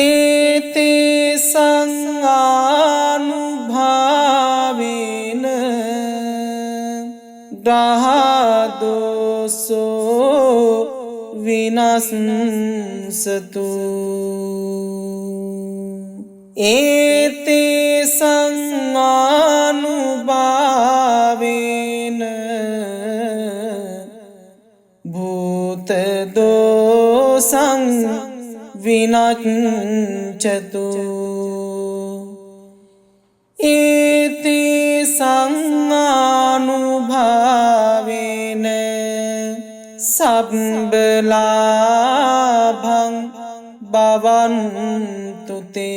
ඒතේසං ආනුභාවේන දහදෝසෝ විනස්සතු ඒතේ සංආනුභාවේන භූත දෝසං විනච්ඡතු ඒතේ සංආනුභාවේන සබ්බලාභං භවන්තු තේ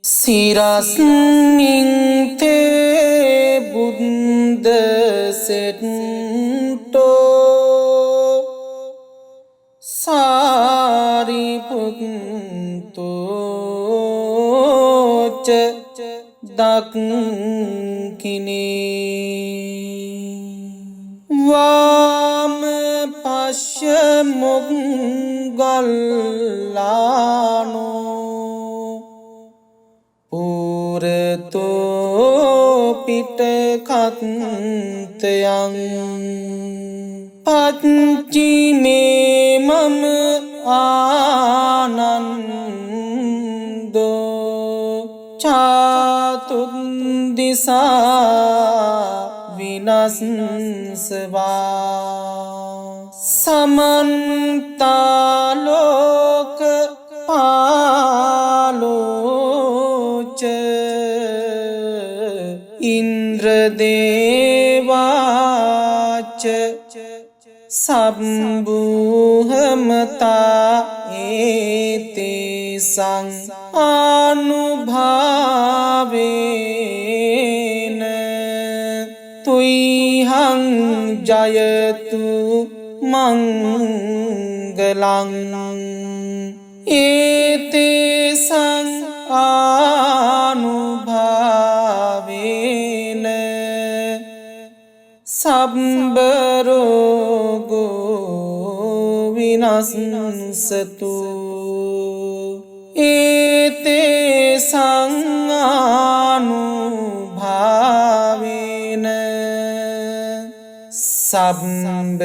සිරස්මින් තේ බුද්ද සෙට්ටෝ සාරිපුත්තෝ ච දක්ඛිනේ වාම පශ්‍ය මොග්ගල්ලානෝ පුරතෝ පිටකත්තයන් පච්චිමේ මම ආනන්දෝ චාතුද්දිසා විනස්සවා සමන්තාලෝක පාලෝච ඉන්ද්‍රදේවාච සම්බුහමතා ඒතේසං ආනුභාවේන තුයිහං ජයතු මංගලං ඒතේසං ආනුභාවේන සම්බරෝගෝ විනස්සතු ඒතේසං ආනුභාවේන සම්බ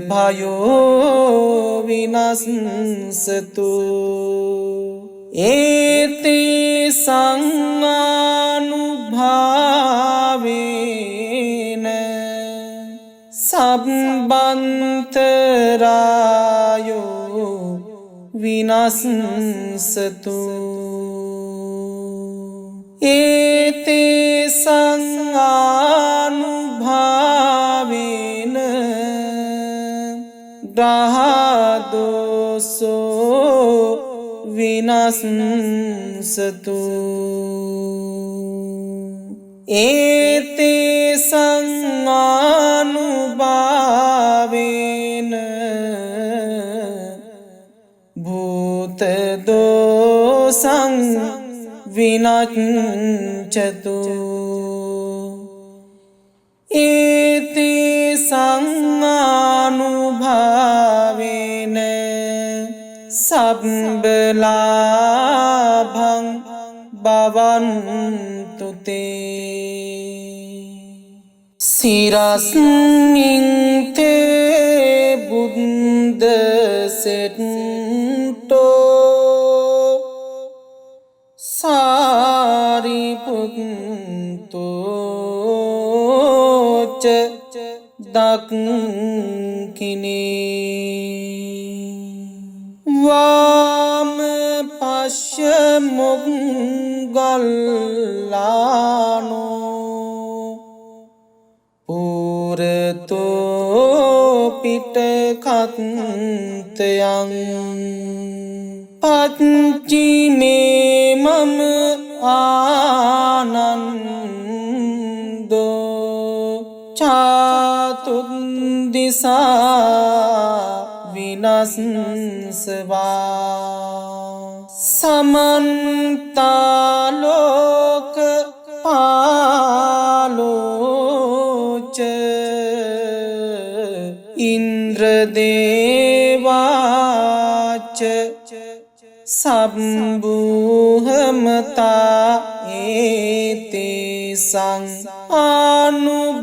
භයෝ විනස්සතු ඒතේසං ආනුභාවේන සබ්බන්තරායෝ විනස්සතු ඒතේසං ආනුභාවේන ග්‍රහදෝසෝ විනස්සතු ඒතේසං ආනුභාවේන භූත දෝසං විනච්ඡතු ඒතේසං ආනුභාවේන සබ්බලාභං භවන්තු තේ සිරස්මින් තේ බුද්ද සෙට්ටෝ සාරිපුත්තෝ ච දක්ඛිනේ වාම පශ්‍ය මොග්ගල්ලානෝ පුරතෝ පිටකත්තයන් පච්චිමේ මම ආනන්දෝ චාතුද්දිසා විනස්සවා සමන්තාලෝක පාලෝච ඉන්ද්‍රදේවාච සම්බුහමතා ඒතේසං ආනුභාවේන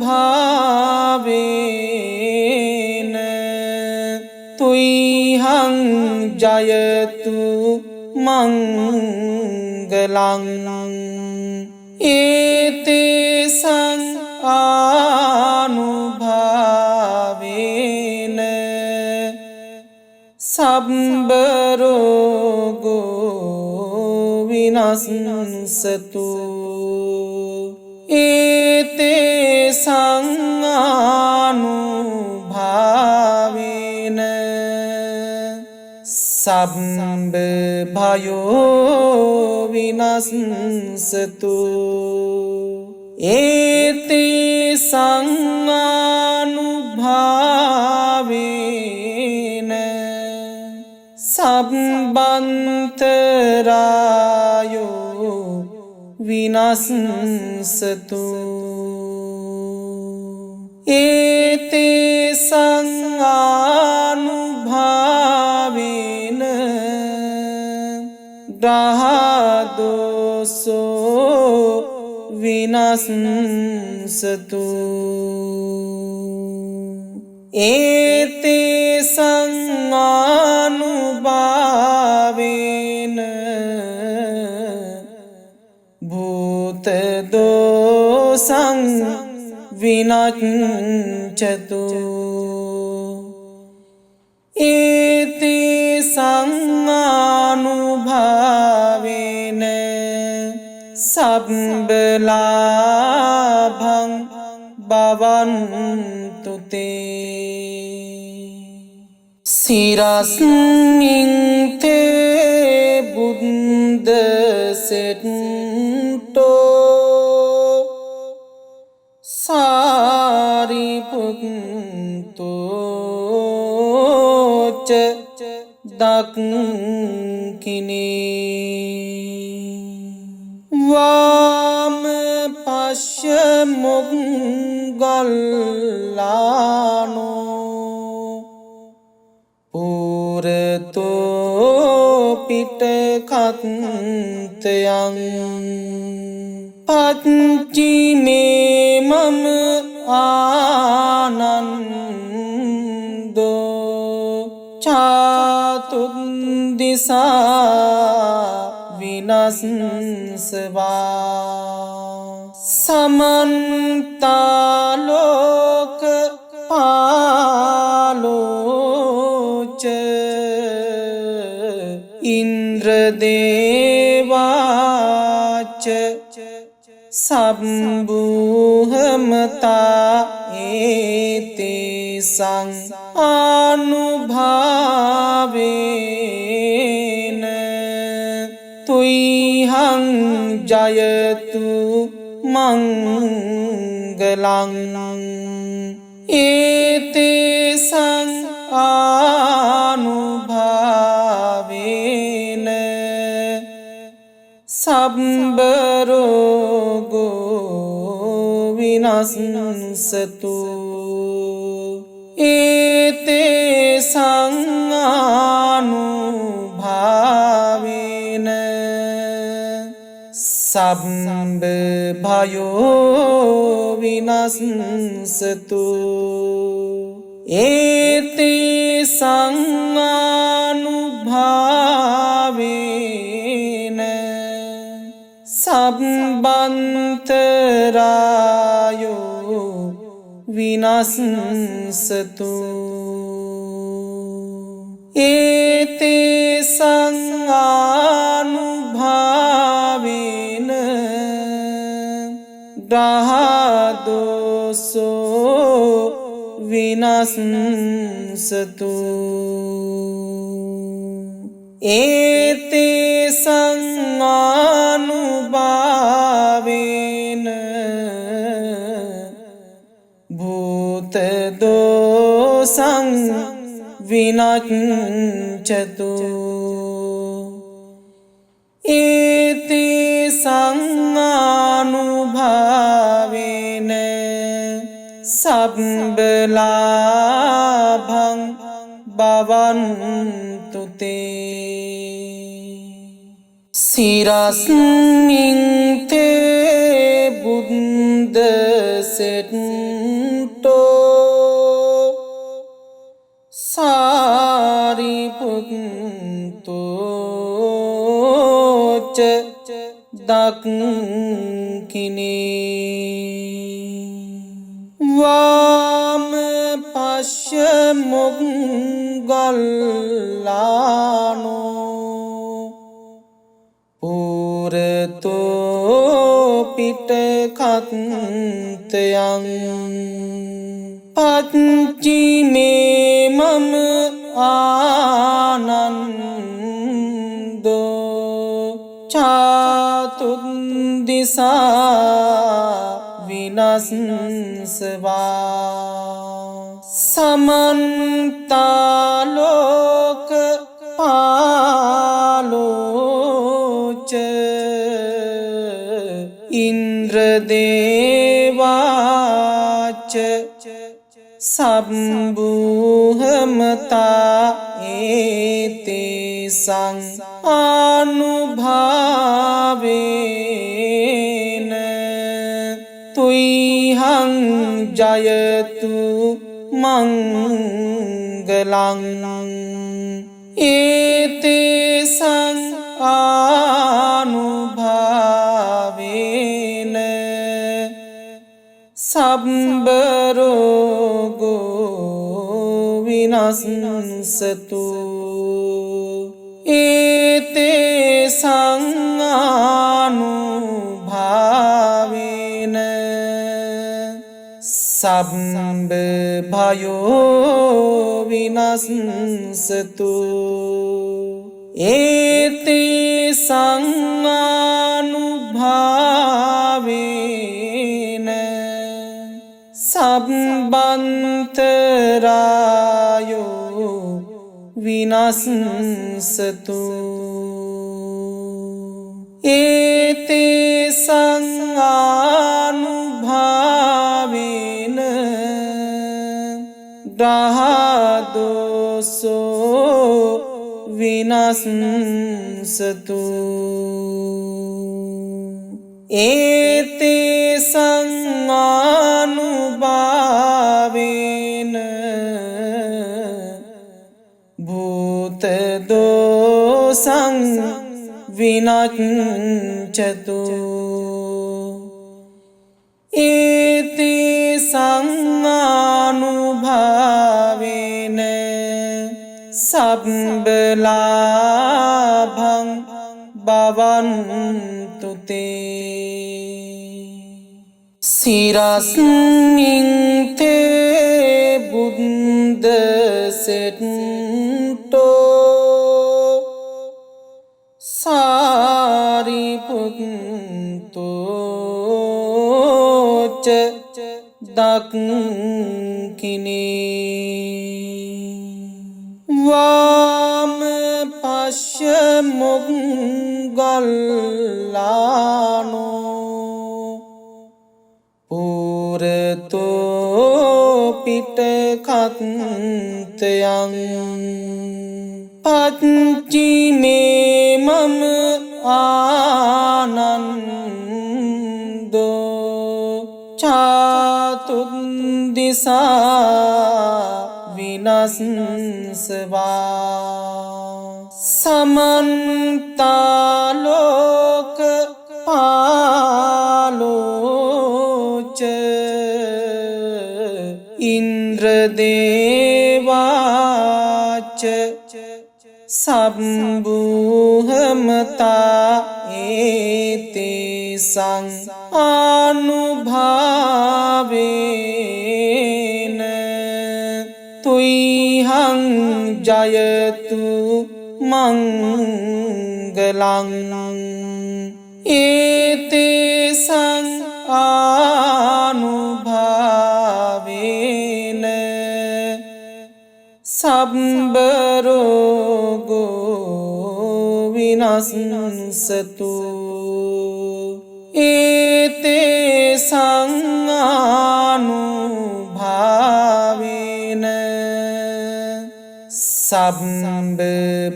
ජයතු මංගලං ඒතේසං ආනුභාවේන සබ්බ රෝගෝ විනස්සතු ඒතේසං ආනුභාවේන සබ්බ භයෝ විනස්සතු ඒතේසං ආනුභාවේන සබ්බන්තරායෝ විනස්සතු ඒතේසං ආනුභාවේන ග්‍රහදෝසෝ විනස්සතු ඒතේසං ආනුභාවේන භූත දෝසං විනච්ඡතු ඒතේසං ආනුභාවේන සබ්බ ලාභං භවන්තු තේ සිරස්මින් තේ බුද්ද සෙට්ටෝ සාරිපුත්තෝ ච දක්ඛිනේ වාම පශ්‍ය මොග්ගල්ලානෝ පුරතෝ පිටකත්තයන් පච්චිමේ මම ආනන්දෝ චාතුද්දිසා විනස්සවා සමන්තාලෝක පාලෝච ඉන්ද්‍රදේවාච සම්බුහමතා ඒතේසං ආනුභාවේන තුයිහං ජයතු මංගලං ඒතේසං ආනුභාවේන සබ්බ රෝගෝ විනස්සතු ඒතේසං ආනුභාවේන සබ්බ භයෝ විනස්සතු ඒතේසං ආනුභාවේන සබ්බන්තරායෝ විනස්සතු ඒතේසං ආනුභාවේන ග්‍රහදෝසෝ විනස්සතු ඒතේසං ආනුභාවේන භූත දෝසං විනච්ඡතු ඒතේසං ආනුභාවේන සබ්බ ලාභං භවන්තු තේ සිරස්මින් තේ බුද්ද සෙට්ටෝ සාරිපුත්තෝ च දක්ඛිනේ වාම පශ්‍ය මොග්ගල්ලානෝ පුරතෝ පිටකත්තයන් පච්චිමේ මම ආනන්දෝ චාතුද්දිසා විනස්සවා සමන්තාලෝක පාලෝච ඉන්ද්‍රදේවාච සබ්බුහමතා ඒතේසං අනුභාවේන තුයිහං ජයතු මංගලං ඒතේසං ආනුභාවේන සබ්බරෝගෝ විනස්සතු ඒතේසං ආනුභාවේන සබ්බ භයෝ විනස්සතු ඒතේසං ආනුභාවේන සබ්බන්තරායෝ විනස්සතු ඒතේසං ආනුභාවේන ග්‍රහදෝසෝ විනස්සතු ඒතේසං ආනුභාවේන භූත දෝසං විනච්ඡතු ඒතේසං ආනුභාවේන සබ්බලාභං භවන්තු තේ සිරස්මින් තේ බුද්ද සෙට්ටෝ සාරිපුත්තෝ ච දක්ඛිනේ වාම පශ්‍ය මොග්ගල්ලානෝ පුරතෝ පිටකත්තයන් පච්චිමේ මම ආනන්දෝ චාතුද්දිසා විනස්සවා සමන්තාලෝක පාලෝච ඉන්ද්‍රදේවාච සබ්බුහමතා ඒතේසං ආනුභාවේන තුයිහං ජයතු මංගලං ඒතේසං ආනුභාවේන සබ්බරෝගෝ විනස්සතු ඒතේසං ආනුභාවේන සබ්බ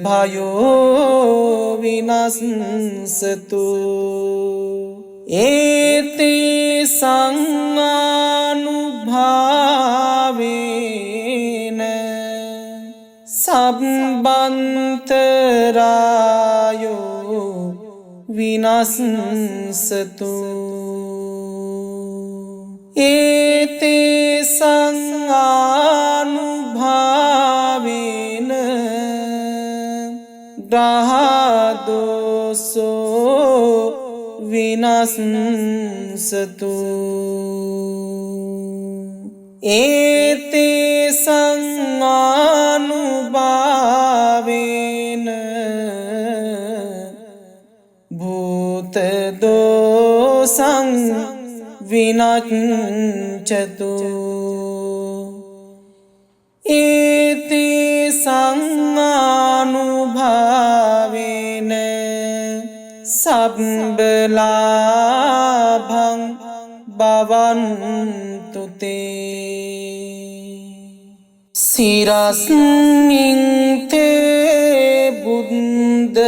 භයෝ විනස්සතු ඒතේසං ආනුභාවේන සබ්බන්තරායෝ විනස්සතු ඒතේ සංආනුභාවේන ග්‍රහදෝසෝ විනස්සතු ඒතේ සංආනුභාවේන භූතදෝසං විනච්ඡතු ඒතේ සංආනුභාවේන සබ්බලාභං භවන්තු තේ සිරස්මින් තේ බුද්ද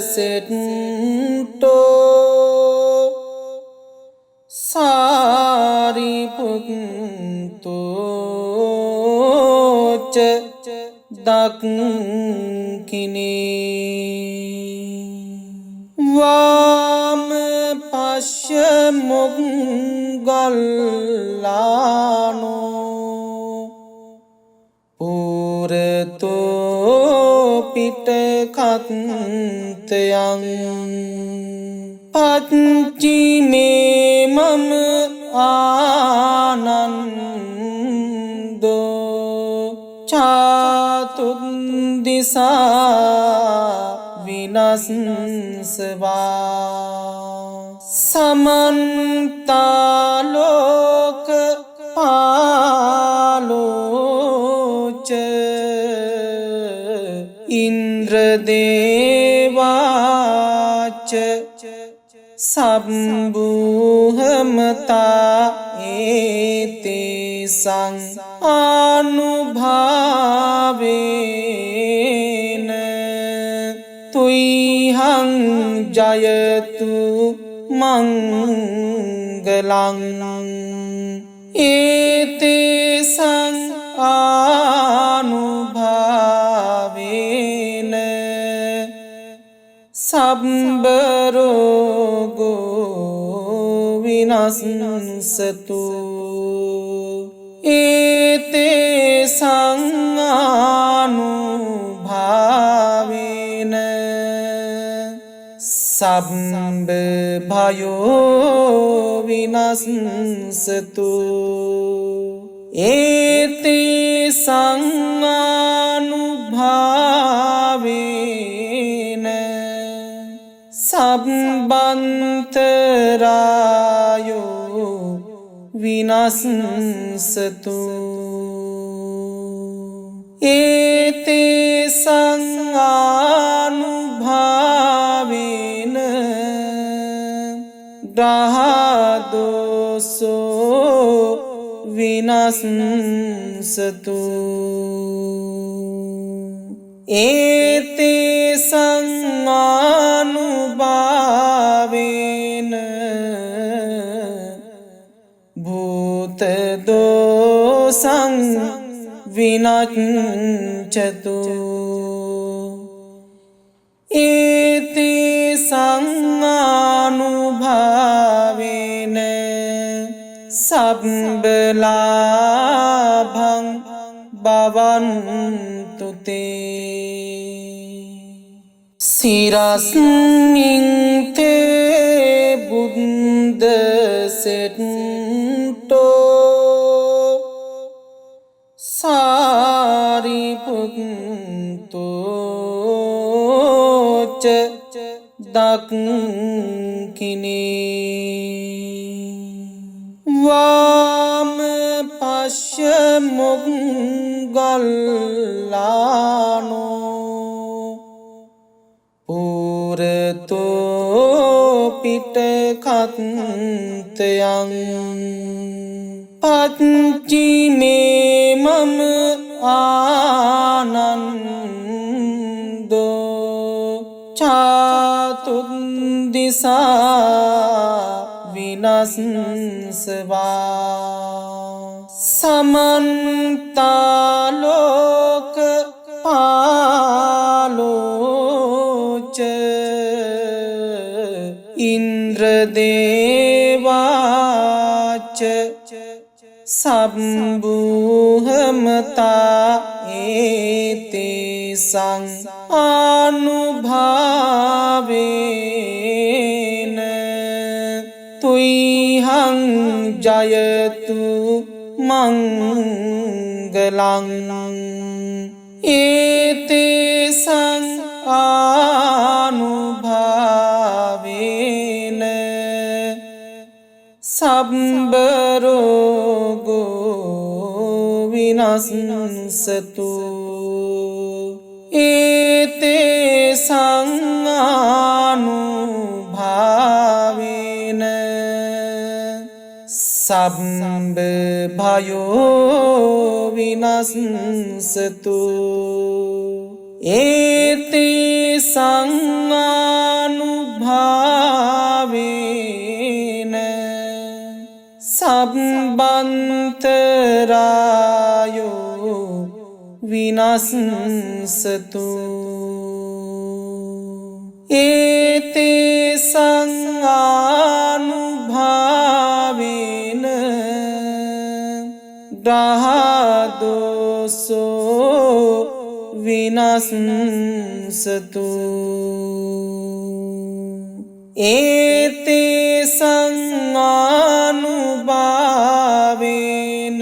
සෙට්ටෝ සාරිපුත්තෝ ච දක්ඛිනේ වාම පශ්‍ය මොග්ගල්ලානෝ පුරතෝ පිටකත්තයන් පච්චිමේ මම ආනන්දෝ චාතුද්දිසා විනස්සවා සමන්තාලෝක පාලෝච ඉන්ද්‍රදේවාච සම්බුහමතා ඒතේ සංආනුභාවේන තුයිහං ජයතු මංගලං ඒතේ සංආනුභාවේන සබ්බරෝගෝ විනස්සතු ඒතේ සංආනුභාවේන සබ්බ භයෝ විනස්සතු ඒතේ සංආනුභාවේන සබ්බන්තරායෝ විනස්සතු ඒතේ සංආනුභාවේන ග්‍රහදෝසෝ විනස්සතු ඒතේ සංආනුභාවේන භූතදෝසං විනච්ඡතු ඒතේ සංආනුභාවේන සබ්බලාභං භවන්තු තේ සිරස්මින් තේ බුද්ද සෙට්ටෝ සාරිපුත්තෝ ච දක්ඛිනේ වාම පශ්‍ය මොග්ගල්ලානෝ පුරතෝ පිටකත්තයන් පච්චිමේ මම ආනන්දෝ චාතුද්දිසා විනස්සවා සමන්තාලෝක පාලෝච ඉන්ද්‍රදේවාච සම්බූහමතා ඒතේසං ආනුභාවේන තුයිහං ජයතු මංගලං ඒතේසං ආනුභාවේන සබ්බරෝගෝ විනස්සතු ඒතේසං ආනුභාවේන සබ්බ භයෝ විනස්සතු ඒතේසං ආනුභාවේන සබ්බන්තරායෝ විනස්සතු ඒතේසං ආනුභාවේන ග්‍රහදෝසෝ විනස්සතු ඒතේසං ආනුභාවේන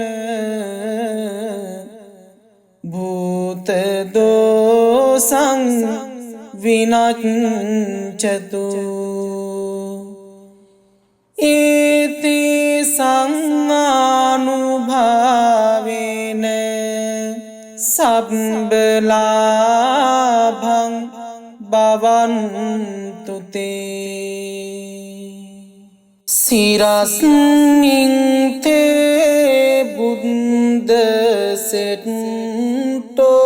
භූතදෝසං විනච්ඡතු ඒතේසං ආනුභාවේන සබ්බලාභං භවන්තු තේ සිරස්මින් තේ බුද්ද සෙට්ටෝ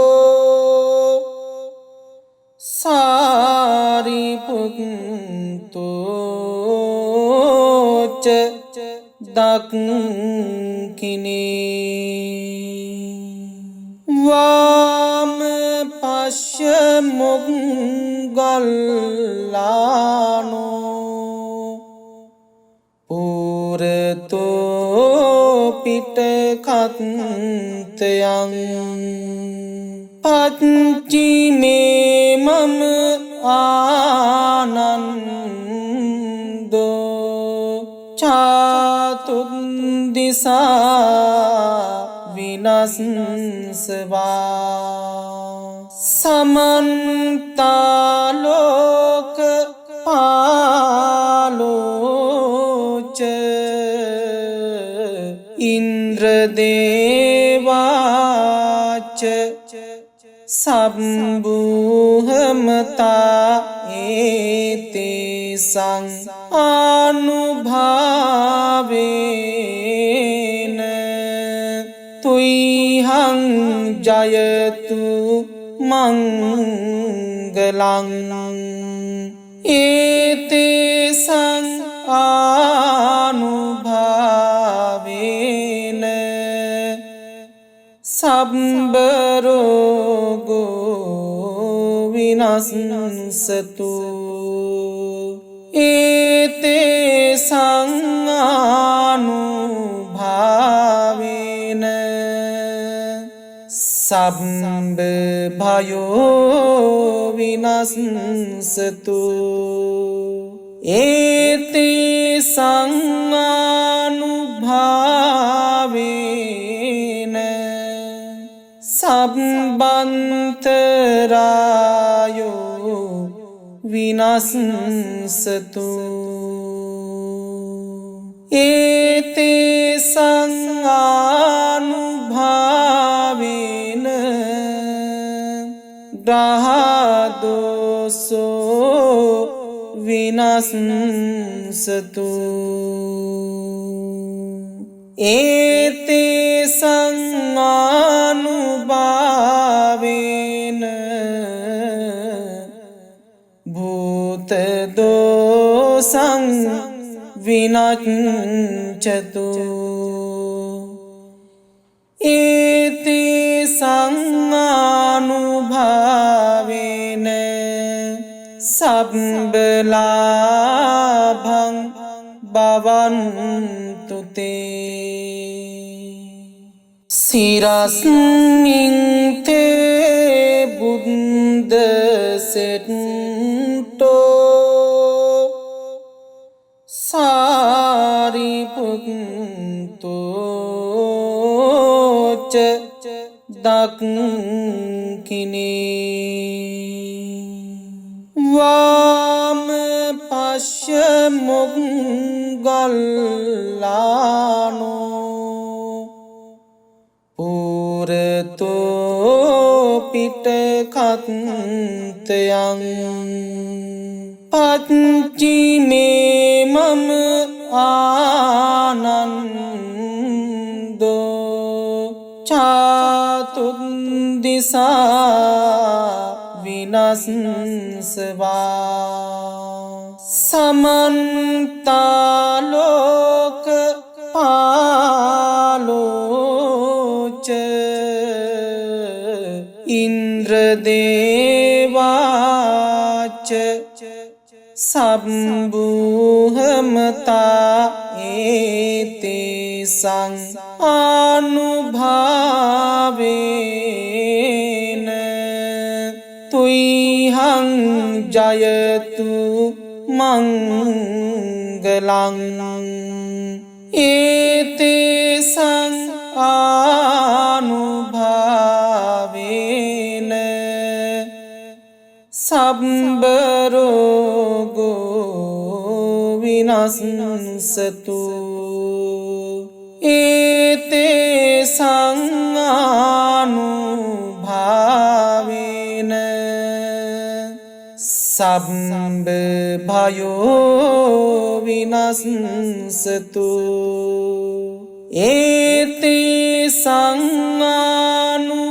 සාරිපුත්තෝ ච දක්ඛිනේ වාම පශ්‍ය මොග්ගල්ලානෝ පුරතෝ පිටකත්තයන් පච්චිමේ මම ආනන්දෝ චාතුද්දිසා විනස්සවා සමන්තාලෝක පාලෝච ඉන්ද්‍රදේවාච සම්බූහමතා ඒතේසං ආනුභාවේන තුයිහං ජයතු මංගලං ඒතේසං ආනුභාවේන සබ්බරෝගෝ විනස්සතු ඒතේසං ආනුභාවේන සබ්බ භයෝ විනස්සතු ඒතේසං ආනුභාවේන සබ්බන්තරායෝ විනස්සතු ඒතේසං ආනුභාවේන ග්‍රහදෝසෝ විනස්සතු ඒතේසං ආනුභාවේන භූතදෝසං විනච්ඡතු ඒතේසං ආනුභාවේන සබ්බලා භවන්තු තේ සිරස්මින් තේ බුද්ද සෙට්ටෝ සාරිපුත්තෝ ච දක්ඛිනේ වාම පශ්‍ය මොග්ගල්ලානෝ පුරතෝ පිටකත්තයන් පච්චිමේ මම ආනන්දෝ චතුද්දිසා විනස්සවා සමන්තාලෝක පාලෝච ඉන්ද්‍රදේවාච සම්බුහමතා ඒතේසං අනුභාවේන තුයිහං ජයතු මංගලං ඒතේසං ආනුභාවේන සබ්බරෝගෝ විනස්සතු ඒතේසං ආනුභාවේන සබ්බ භයෝ විනස්සතු ඒතේසං ආනුභාවේන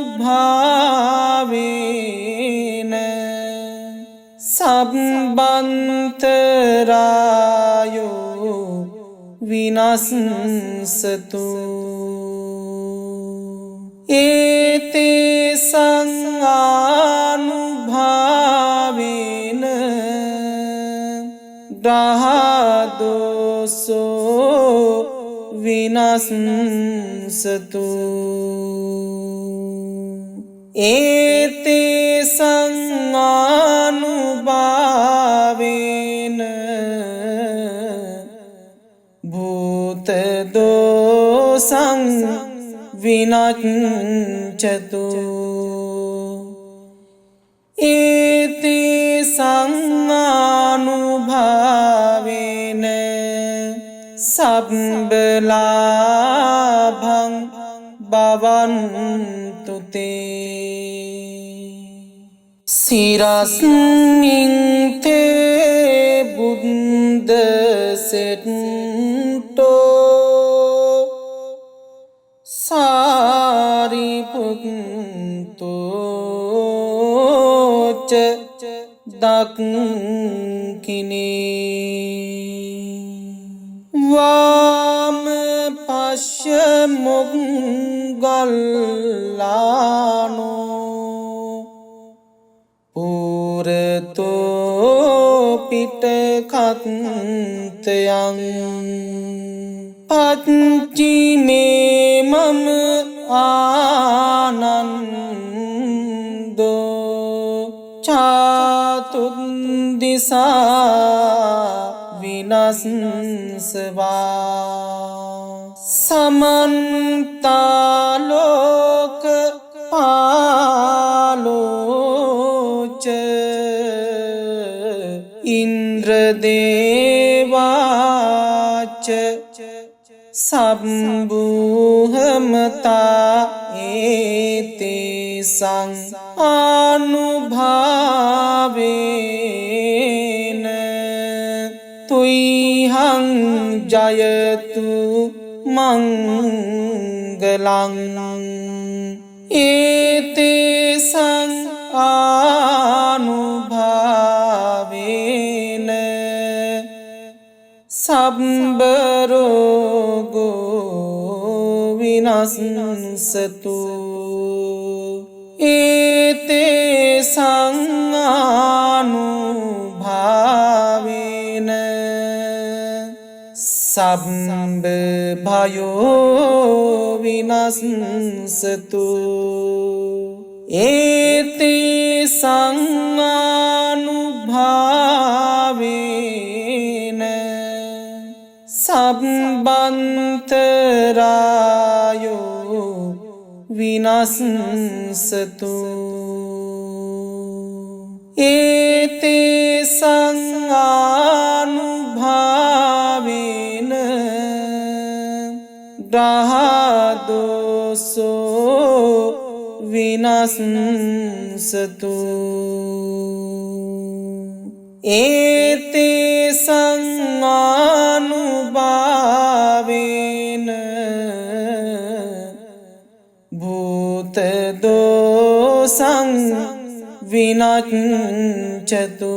සබ්බන්තරායෝ විනස්සතු ඒතේසං ආනුභාවේන ග්‍රහදෝසෝ විනස්සතු ඒතේසං ආනුභාවේන භූතදෝසං විනච්ඡතු ඒතේසං ආනුභාවේන සබ්බලාභං භවන්තු තේ සිරස්මින් තේ බුද්ද සෙට්ටෝ සාරිපුත්තෝ ච දක්ඛිනේ වාම පශ්‍ය මොග්ගල්ලානෝ පුරතෝ පිටකත්තයන් පච්චිමේ මම ආනන්දෝ චතුද්දිසා විනස්සවා සමන්තාලෝක පාලෝච ඉන්ද්‍රදේවාච සම්බුහමතා ඒතේසං ආනුභාවේන තුයිහං ජයතු මංගලං ඒතේසං ආනුභාවේන සබ්බරෝගෝ විනස්සතු ඒතේසං ආනුභාවේන සබ්බ භයෝ විනස්සතු ඒතේ සංආනුභාවේන සබ්බන්තරායෝ විනස්සතු ඒතේ සංආනුභාවේන ග්‍රහදෝසෝ විනස්සතු ඒතේ සංආනුභාවේන භූත දෝසං විනච්ඡතු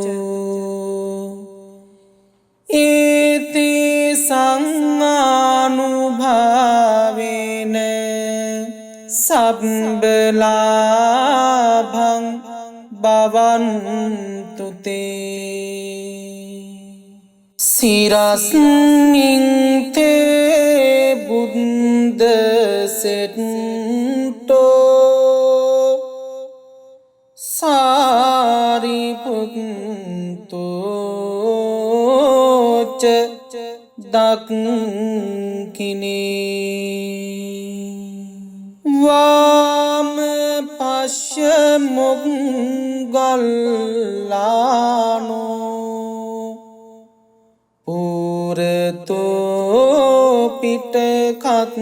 ඒතේ සංආනුභාවේන සබ්බ ලාභං භවන්තු තේ සිරස්මින් තේ බුද්ද සෙට්ටෝ සාරිපුත්තෝ ච දක්ඛිනේ වාම පශ්‍ය මොග්ගල්ලානෝ පුරතෝ පිටකත්තයන්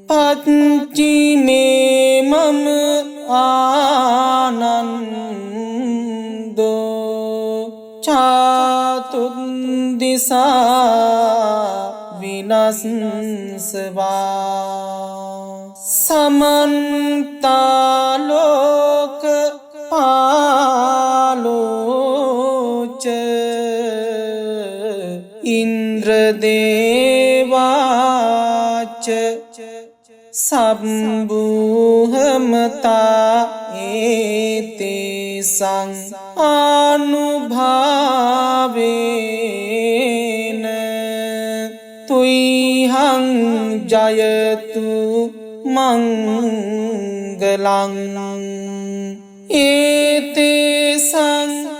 පච්චිමේ මම ආනන්දෝ චාතුද්දිසා විනස්සවා සමන්තාලෝක පාලෝච ඉන්ද්‍රදේවාච සම්බුහමතා ඒතේ සංආනුභාවේන තුයිහං ජයතු මංගලං ඒතේ සංආනුභාවේන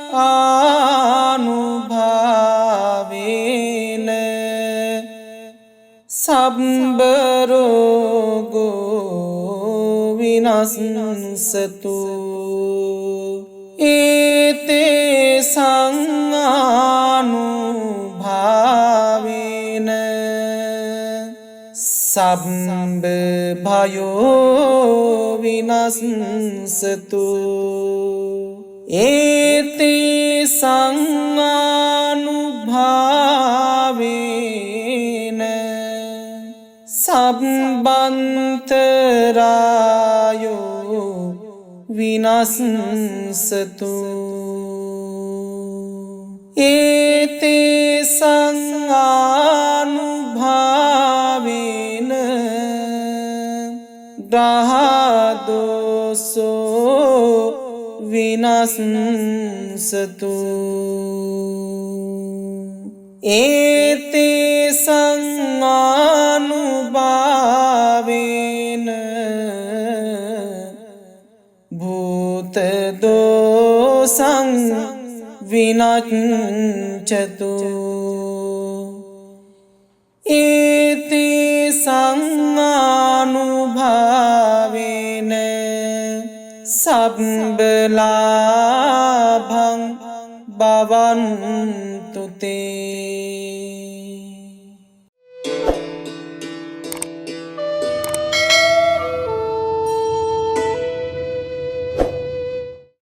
සබ්බ රෝගෝ විනස්සතු ඒතේ සංආනුභාවේන සබ්බ භයෝ විනස්සතු ඒතේ සංආනුභාවේන සබ්බන්තරායෝ විනස්සතු ඒතේ සංආනුභාවේන ග්‍රහදෝසෝ විනස්සතු ඒතේ සංආනුභාවේන භූත දෝසං විනච්ඡතු ඒතේ සංආනුභාවේන සබ්බ ලාභං භවන්තු තේ